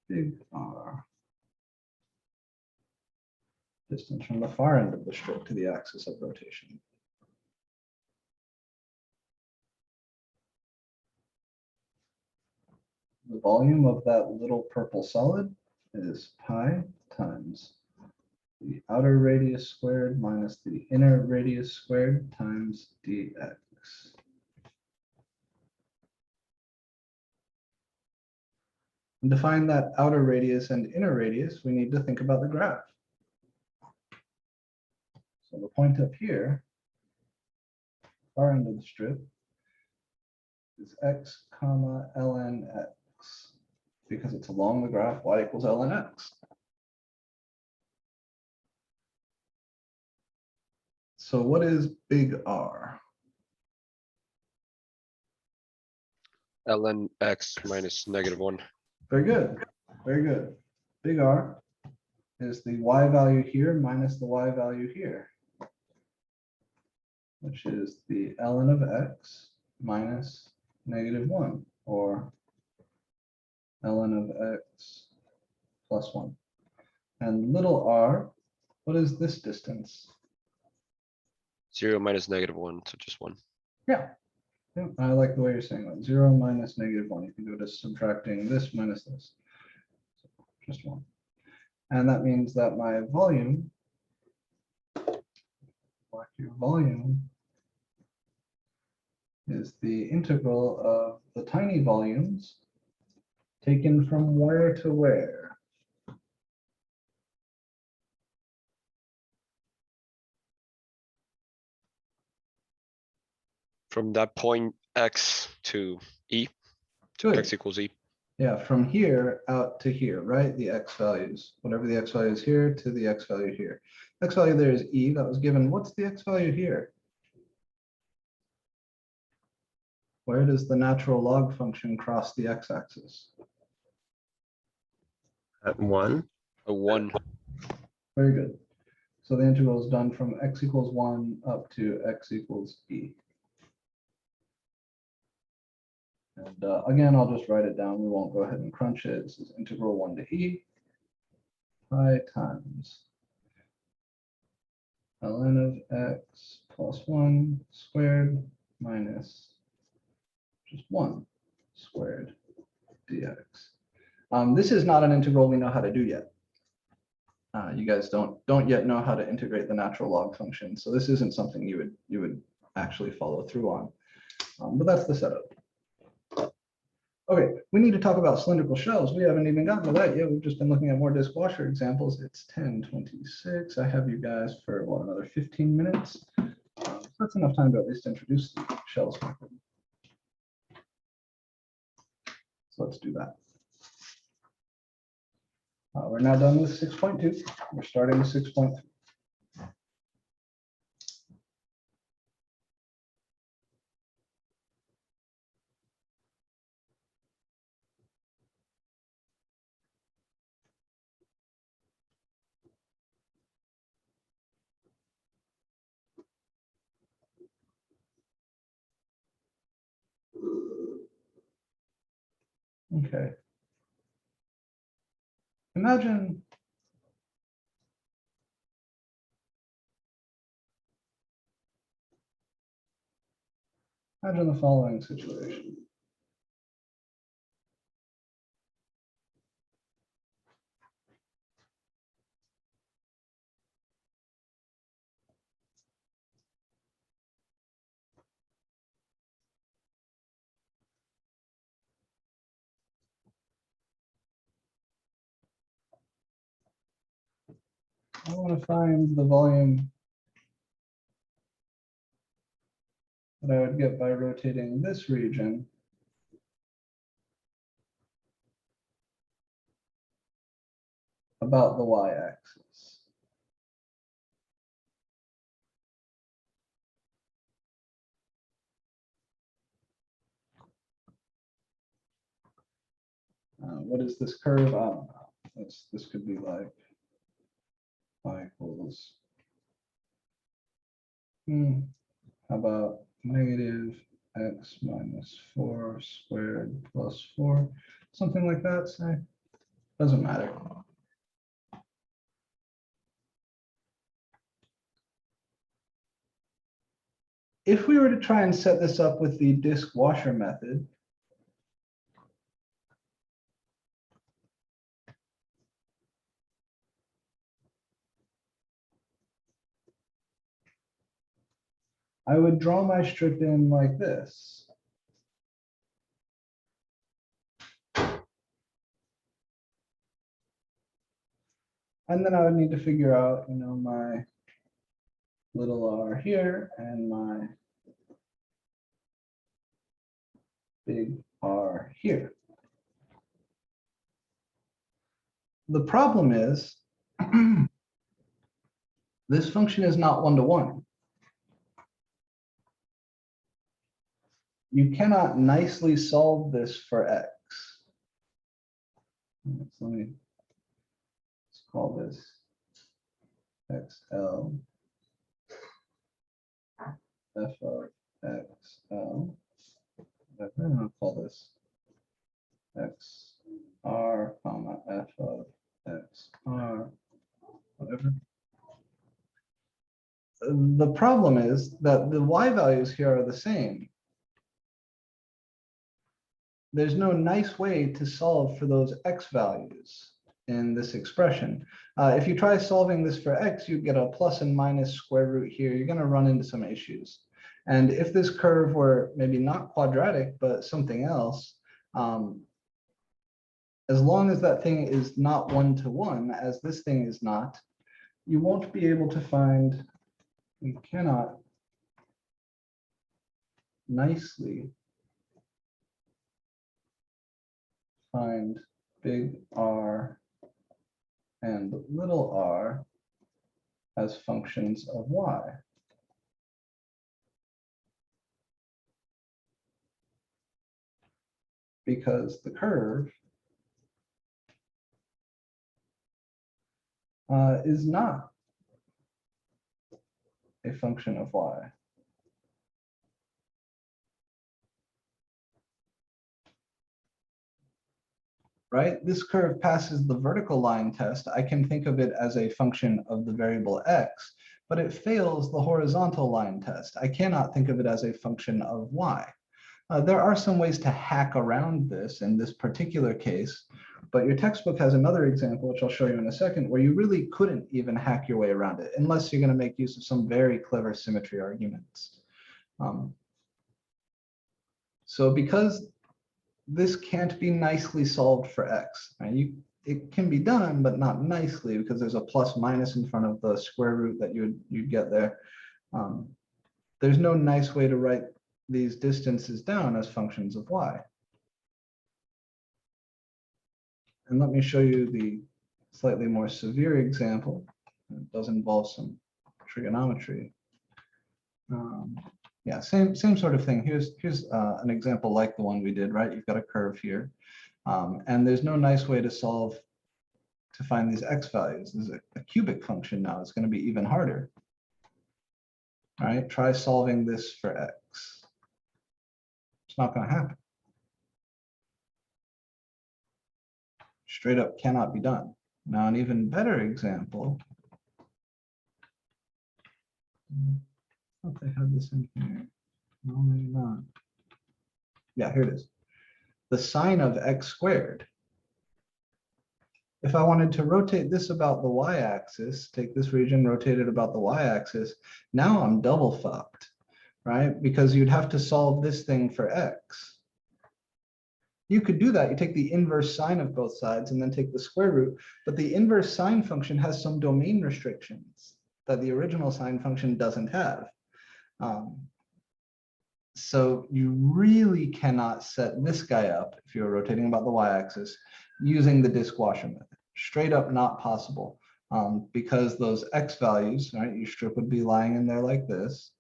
big R. Distance from the far end of the strip to the axis of rotation. The volume of that little purple solid is pi times the outer radius squared minus the inner radius squared times dx. And to find that outer radius and inner radius, we need to think about the graph. So the point up here, far end of the strip, is x comma ln x, because it's along the graph y equals ln x. So what is big R? Ln x minus -1. Very good, very good. Big R is the y value here minus the y value here, which is the ln of x minus -1, or ln of x plus 1. And little r, what is this distance? 0 minus -1, so just 1. Yeah, I like the way you're saying that. 0 minus -1. You can go to subtracting this minus this. So just 1. And that means that my volume, is the integral of the tiny volumes taken from where to where? From that point x to e, to Good. x equals e. Yeah, from here out to here, right? The x values, whatever the x value is here to the x value here. X value there is e, that was given. What's the x value here? Where does the natural log function cross the x-axis? At 1. A 1. Very good. So the integral is done from x equals 1 up to x equals e. And again, I'll just write it down. We won't go ahead and crunch it. This is integral 1 to e pi times ln of x plus 1 squared minus just 1 squared dx. This is not an integral we know how to do yet. You guys don't yet know how to integrate the natural log function, so this isn't something you would actually follow through on. But that's the setup. Okay, we need to talk about cylindrical shells. We haven't even gotten to that yet. We've just been looking at more disk washer examples. It's 10:26. I have you guys for what, another 15 minutes. So that's enough time to at least introduce the shells method. So let's do that. We're now done with 6.2. We're starting with 6.3. Okay. Imagine the following situation. I want to find the volume that I would get by rotating this region about the y-axis. What is this curve? I don't know. This could be like y equals. How about negative x minus 4 squared plus 4? Something like that, say. Doesn't matter. If we were to try and set this up with the disk washer method, I would draw my strip in like this. And then I would need to figure out, my little r here and my big R here. The problem is this function is not one-to-one. You cannot nicely solve this for x. Let's call this xl f of xl. I'm going to call this xr comma f of xr, whatever. The problem is that the y values here are the same. There's no nice way to solve for those x values in this expression. If you try solving this for x, you get a plus and minus square root here. You're going to run into some issues. And if this curve were maybe not quadratic, but something else, as long as that thing is not one-to-one, as this thing is not, you won't be able to find, you cannot nicely find big R and little r as functions of y. Because the curve is not a function of y. right? This curve passes the vertical line test. I can think of it as a function of the variable x, but it fails the horizontal line test. I cannot think of it as a function of y. There are some ways to hack around this in this particular case, but your textbook has another example, which I'll show you in a second, where you really couldn't even hack your way around it, unless you're going to make use of some very clever symmetry arguments. So because this can't be nicely solved for x, right? It can be done, but not nicely, because there's a plus minus in front of the square root that you'd get there. There's no nice way to write these distances down as functions of y. And let me show you the slightly more severe example. It does involve some trigonometry. Yeah, same sort of thing. Here's an example like the one we did, right? You've got a curve here, and there's no nice way to solve to find these x values. This is a cubic function now. It's going to be even harder. All right, try solving this for x. It's not going to happen. Straight up cannot be done. Now, an even better example. I thought they had this in here. No, maybe not. Yeah, here it is. The sine of x squared. If I wanted to rotate this about the y-axis, take this region, rotate it about the y-axis, now I'm double fucked, right? Because you'd have to solve this thing for x. You could do that. You take the inverse sine of both sides and then take the square root, but the inverse sine function has some domain restrictions that the original sine function doesn't have. So you really cannot set this guy up if you're rotating about the y-axis using the disk washer method. Straight up not possible, because those x values, right, your strip would be lying in there like this,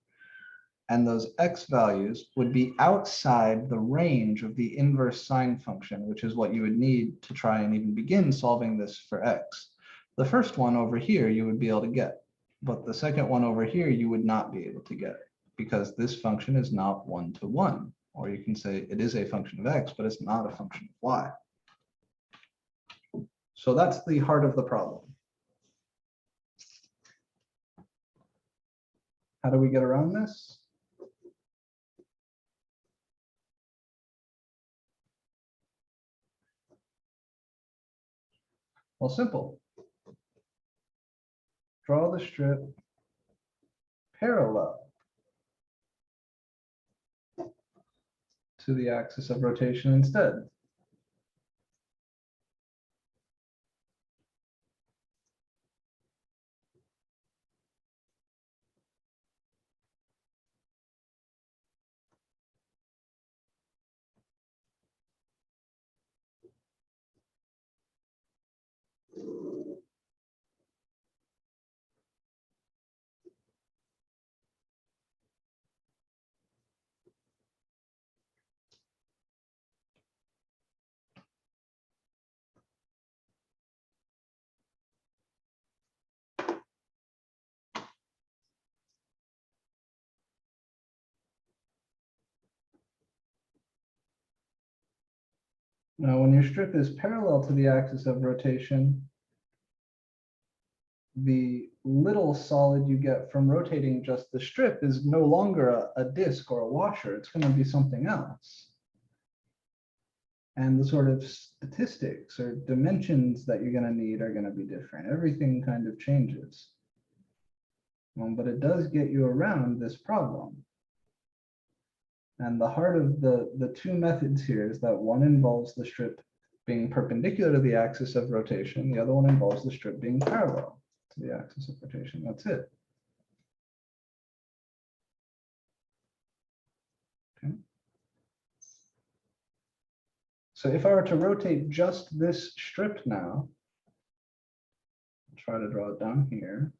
and those x values would be outside the range of the inverse sine function, which is what you would need to try and even begin solving this for x. The first one over here you would be able to get, but the second one over here you would not be able to get, because this function is not one-to-one, or you can say it is a function of x, but it's not a function of y. So that's the heart of the problem. How do we get around this? Well, simple. Draw the strip parallel to the axis of rotation instead. Now, when your strip is parallel to the axis of rotation, the little solid you get from rotating just the strip is no longer a disk or a washer. It's going to be something else. And the sort of statistics or dimensions that you're going to need are going to be different. Everything kind of changes. But it does get you around this problem. And the heart of the two methods here is that one involves the strip being perpendicular to the axis of rotation. The other one involves the strip being parallel to the axis of rotation. That's it. Okay. So if I were to rotate just this strip now, I'll try to draw it down here.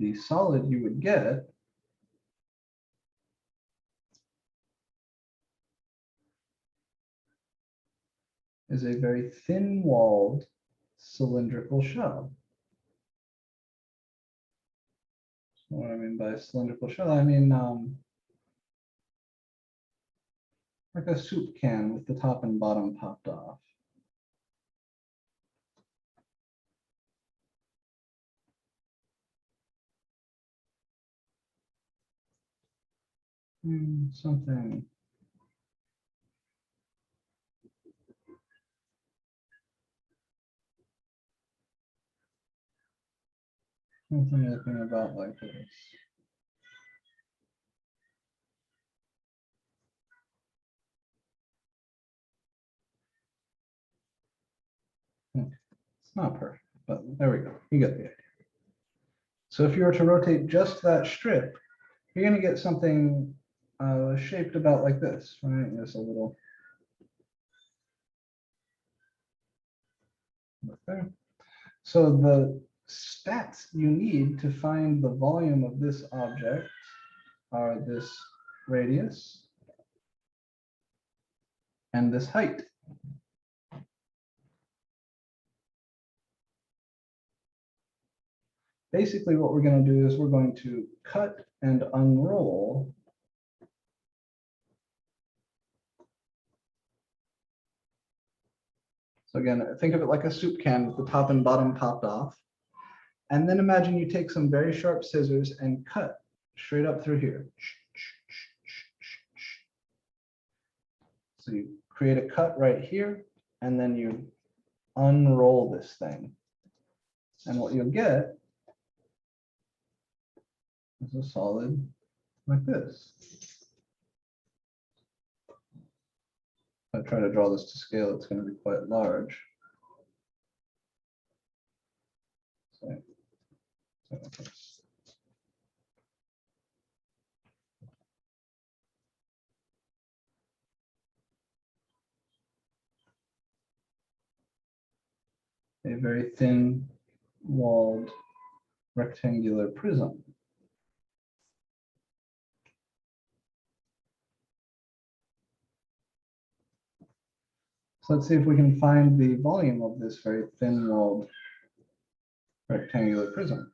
The solid you would get is a very thin-walled cylindrical shell. What do I mean by cylindrical shell? I mean like a soup can with the top and bottom popped off. Something. Something looking about like this. It's not perfect, but there we go. You get the idea. So if you were to rotate just that strip, you're going to get something shaped about like this, right? There's a little. Okay. So the stats you need to find the volume of this object are this radius and this height. Basically, what we're going to do is we're going to cut and unroll So again, think of it like a soup can with the top and bottom popped off. And then imagine you take some very sharp scissors and cut straight up through here. So you create a cut right here, and then you unroll this thing. And what you'll get is a solid like this. If I try to draw this to scale, it's going to be quite large. A very thin walled rectangular prism. So let's see if we can find the volume of this very thin walled rectangular prism.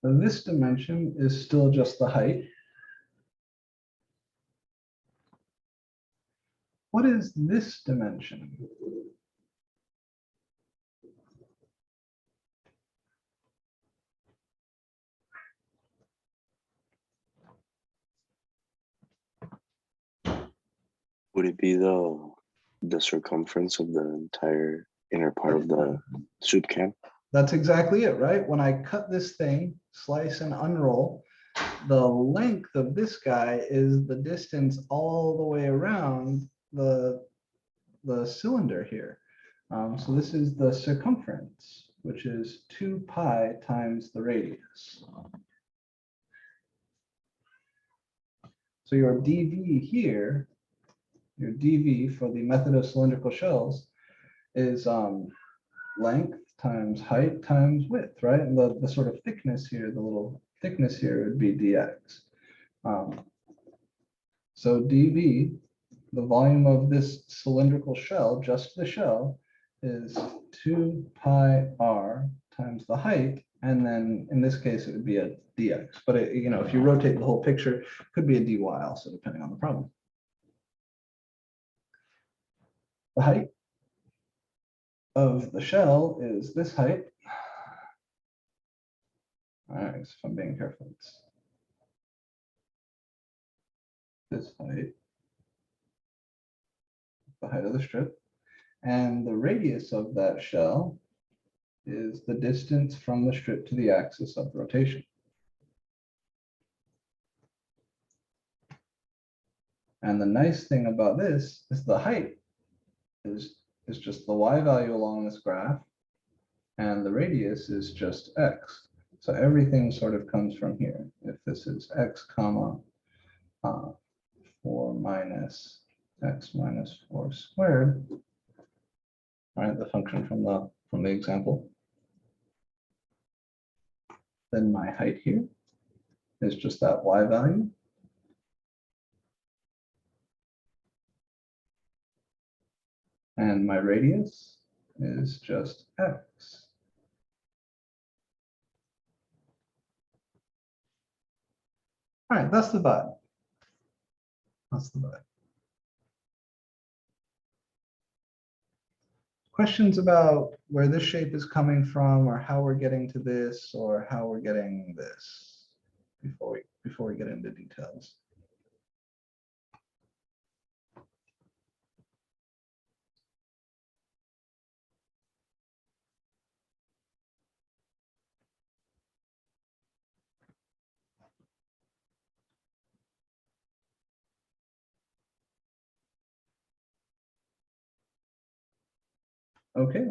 This dimension is still just the height. What is this dimension? Would it be the circumference of the entire inner part of the soup can? That's exactly it, right? When I cut this thing, slice and unroll, the length of this guy is the distance all the way around the cylinder here. So this is the circumference, which is 2 pi times the radius. So your dV here, your dV for the method of cylindrical shells is length times height times width, right? And the sort of thickness here, the little thickness here would be dx. So dV, the volume of this cylindrical shell, just the shell, is 2 pi r times the height, and then in this case it would be a dx. But it, you know, if you rotate the whole picture, it could be a dy also, depending on the problem. The height of the shell is this height. All right, so if I'm being careful, it's this height, the height of the strip, and the radius of that shell is the distance from the strip to the axis of rotation. And the nice thing about this is the height is just the y value along this graph, and the radius is just x. So everything sort of comes from here. If this is x comma 4 minus x minus 4 squared, all right, the function from the example, then my height here is just that y value. And my radius is just x. All right, that's the vibe. That's the vibe. Questions about where this shape is coming from, or how we're getting to this, or how we're getting this before we get into details. Okay.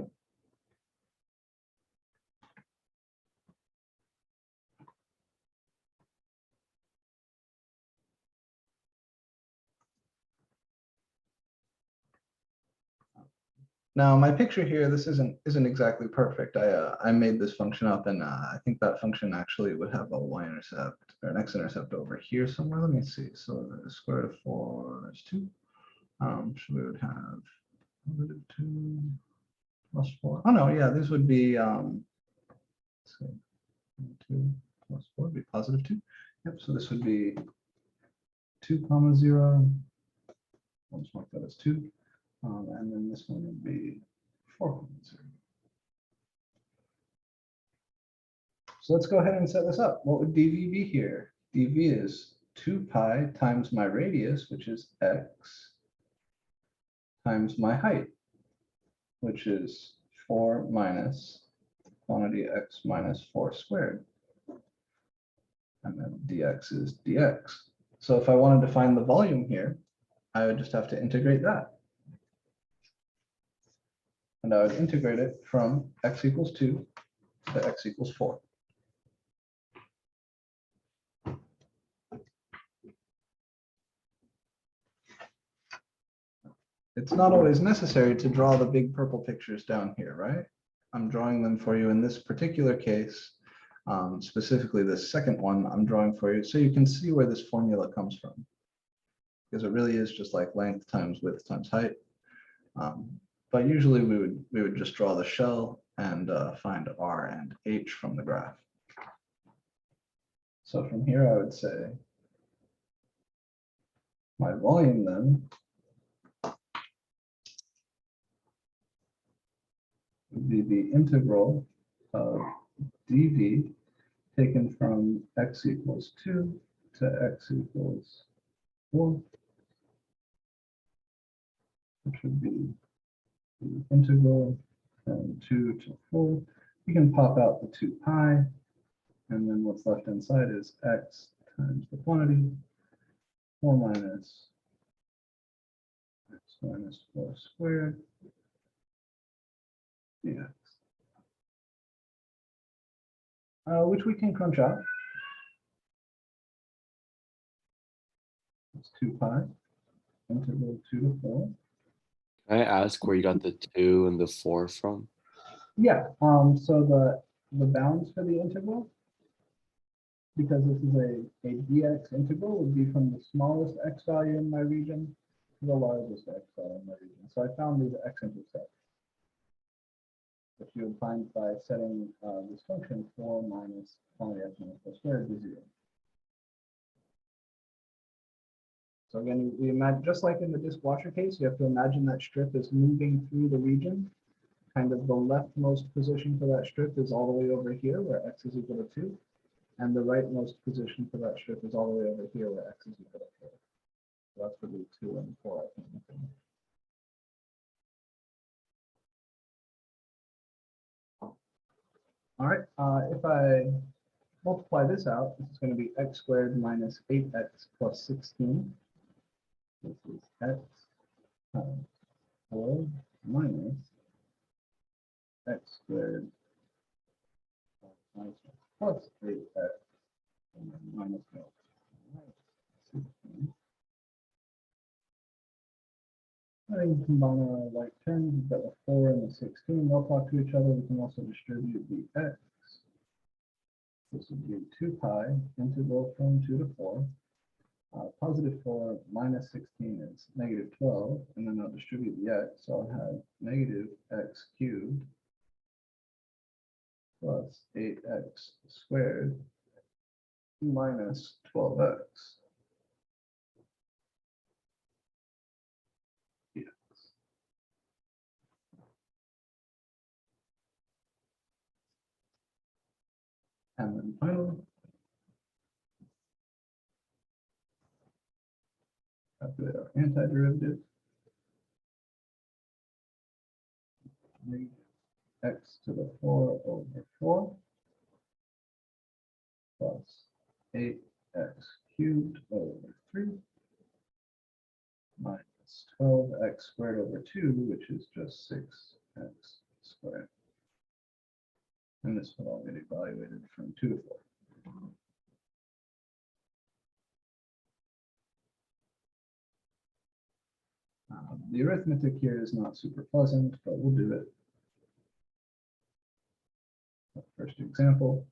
Now my picture here, this isn't exactly perfect. I made this function up, and I think that function actually would have a y-intercept or an x-intercept over here somewhere. Let me see. So the square root of 4 is 2. So we would have 2 plus 4. Oh no, yeah, this would be let's see, 2 plus 4 would be positive 2. Yep. So this would be 2 comma 0. I'll just mark that as 2. And then this one would be 4. So let's go ahead and set this up. What would dv be here? dv is 2 pi times my radius, which is x, times my height, which is 4 minus quantity x minus 4 squared. And then dx is dx. So if I wanted to find the volume here, I would just have to integrate that. And I would integrate it from x equals 2 to x equals 4. It's not always necessary to draw the big purple pictures down here, right? I'm drawing them for you in this particular case, specifically this second one I'm drawing for you, so you can see where this formula comes from. Because it really is just like length times width times height. But usually we would just draw the shell and find r and h from the graph. So from here I would say my volume then would be the integral of dv taken from x equals 2 to x equals 4, which would be the integral from 2 to 4. You can pop out the 2 pi, and then what's left inside is x times the quantity, 4 minus x minus 4 squared dx. Which we can crunch out. It's 2 pi, integral 2 to 4. Can I ask where you got the 2 and the 4 from? Yeah, so the bounds for the integral, because this is a dx integral, would be from the smallest x value in my region to the largest x value in my region. So I found these x-intercepts, which you would find by setting this function 4 minus quantity x minus 4 squared to 0. So again, we imagine, just like in the disk washer case, you have to imagine that strip is moving through the region. Kind of the leftmost position for that strip is all the way over here where x is equal to 2. And the rightmost position for that strip is all the way over here where x is equal to 4. So that's for the 2 and 4, I think. All right, if I multiply this out, this is going to be x squared minus 8x plus 16. This is x times 4 minus x squared plus 8x and then minus 16. I think combine our like terms, we've got the 4 and the 16. They'll talk to each other. We can also distribute the x. This would be 2 pi integral from 2 to 4. Positive 4 minus 16 is negative 12, and then I'll distribute the x, so I'll have negative x cubed plus 8x squared minus 12x. Yes. And then finally, calculate our antiderivative. Negative x to the 4 over 4 plus 8x cubed over 3 minus 12x squared over 2, which is just 6x squared. And this will all get evaluated from 2 to 4. The arithmetic here is not super pleasant, but we'll do it. First example.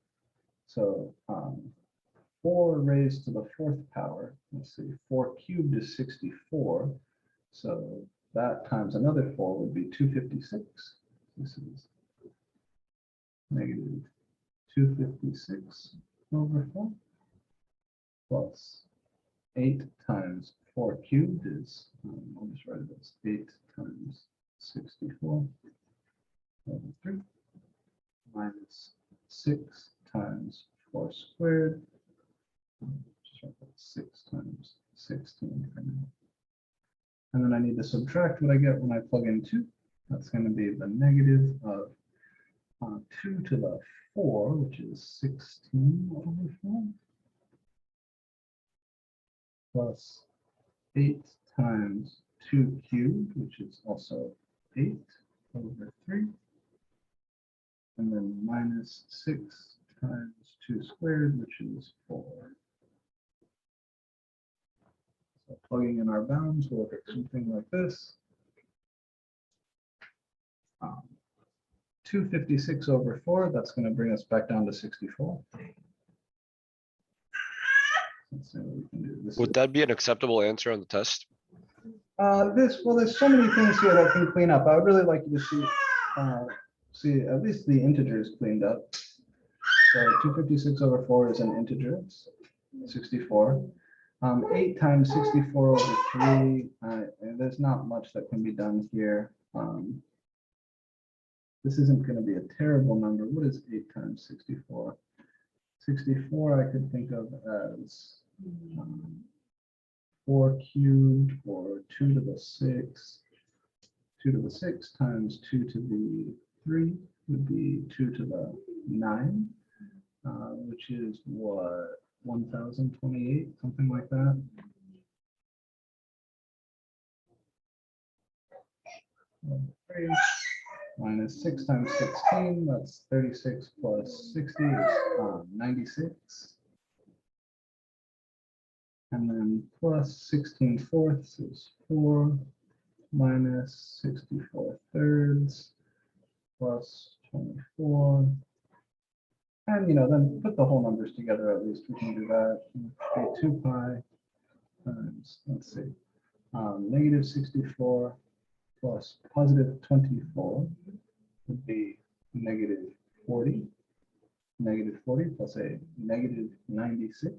So 4 raised to the 4th power, let's see, 4 cubed is 64. So that times another 4 would be 256. This is negative 256 over 4 plus 8 times 4 cubed is, I'll just write it as 8 times 64 over 3 minus 6 times 4 squared. Just write that 6 times 16 for now. And then I need to subtract what I get when I plug in 2. That's going to be the negative of 2 to the 4, which is 16 over 4, plus 8 times 2 cubed, which is also 8 over 3, and then minus 6 times 2 squared, which is 4. So plugging in our bounds, we'll look at something like this. 256 over 4, that's going to bring us back down to 64. Let's see what we can do. This Would that be an acceptable answer on the test? well, there's so many things here that can clean up. I would really like you to see at least the integers cleaned up. So 256 over 4 is an integer, it's 64. 8 times 64 over 3, and there's not much that can be done here. This isn't going to be a terrible number. What is 8 times 64? 64 I could think of as 4 cubed, or 2 to the 6. 2 to the 6 times 2 to the 3 would be 2 to the 9, which is what, 1028, something like that. Minus 6 times 16, that's 36 plus 60 is 96. And then plus 16 fourths is 4, minus 64 thirds, plus 24. And, then put the whole numbers together, at least we can do that. 2 pi times, let's see, negative 64 plus positive 24 would be negative 40. Negative 40 plus a negative 96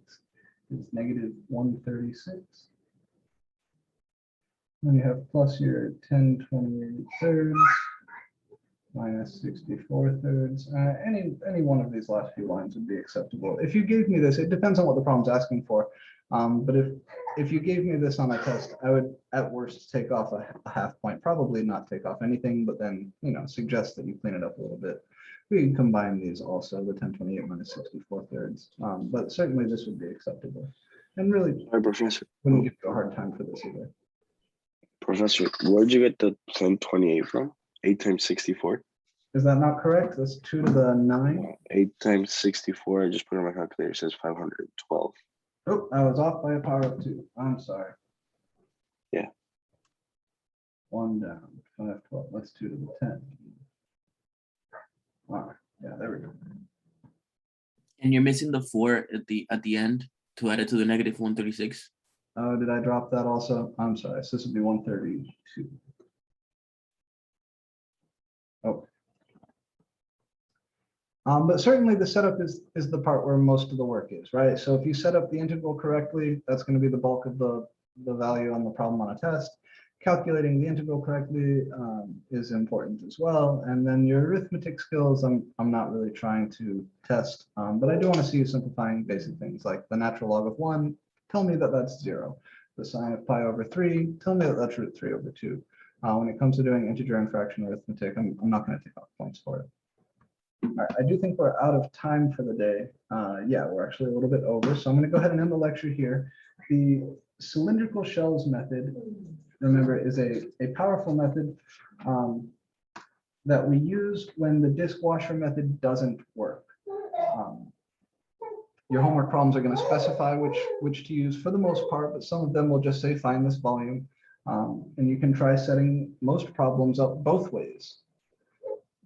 is negative 136. Then you have plus your 1028 thirds minus 64 thirds. Any one of these last few lines would be acceptable. If you gave me this, it depends on what the problem's asking for. But if you gave me this on a test, I would at worst take off a half point, probably not take off anything, but then suggest that you clean it up a little bit. We can combine these also, the 1028 minus 64 thirds, but certainly this would be acceptable. And really, Sorry, Professor. wouldn't give you a hard time for this either. Professor, where'd you get the 1028 from? 8 times 64? Is that not correct? That's 2 to the 9. 8 times 64, I just put it on my calculator, it says 512. Oh, I was off by a power of 2. I'm sorry. Yeah. 1 down, 512. That's 2 to the 10. All right. Yeah, there we go. And you're missing the 4 at the end to add it to the negative 136. Oh, did I drop that also? I'm sorry, so this would be 132. Oh. But certainly the setup is the part where most of the work is, right? So if you set up the integral correctly, that's going to be the bulk of the value on the problem on a test. Calculating the integral correctly is important as well. And then your arithmetic skills, I'm not really trying to test, but I do want to see you simplifying basic things like the natural log of 1, tell me that that's 0. The sine of pi over 3, tell me that that's root 3 over 2. When it comes to doing integer and fraction arithmetic, I'm not going to take off points for it. All right, I do think we're out of time for the day. Yeah, we're actually a little bit over. So I'm going to go ahead and end the lecture here. The cylindrical shells method, remember, is a powerful method that we use when the disk washer method doesn't work. Your homework problems are going to specify which to use for the most part, but some of them will just say find this volume. And you can try setting most problems up both ways.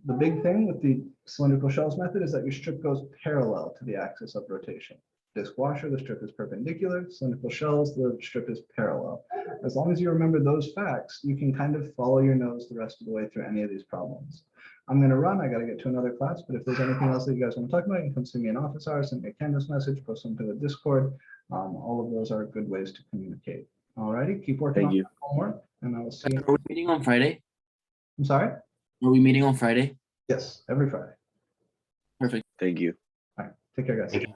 The big thing with the cylindrical shells method is that your strip goes parallel to the axis of rotation. Disk washer, the strip is perpendicular. Cylindrical shells, the strip is parallel. As long as you remember those facts, you can kind of follow your nose the rest of the way through any of these problems. I'm going to run. I got to get to another class, but if there's anything else that you guys want to talk about, you can come see me in office hours, send me a Canvas message, post them to the Discord. All of those are good ways to communicate. All righty, keep working Thank on you. your homework, and I will see you. Are we meeting on Friday? I'm sorry? Are we meeting on Friday? Yes, every Friday. Perfect. Thank you. All right, take care, guys. Thank you.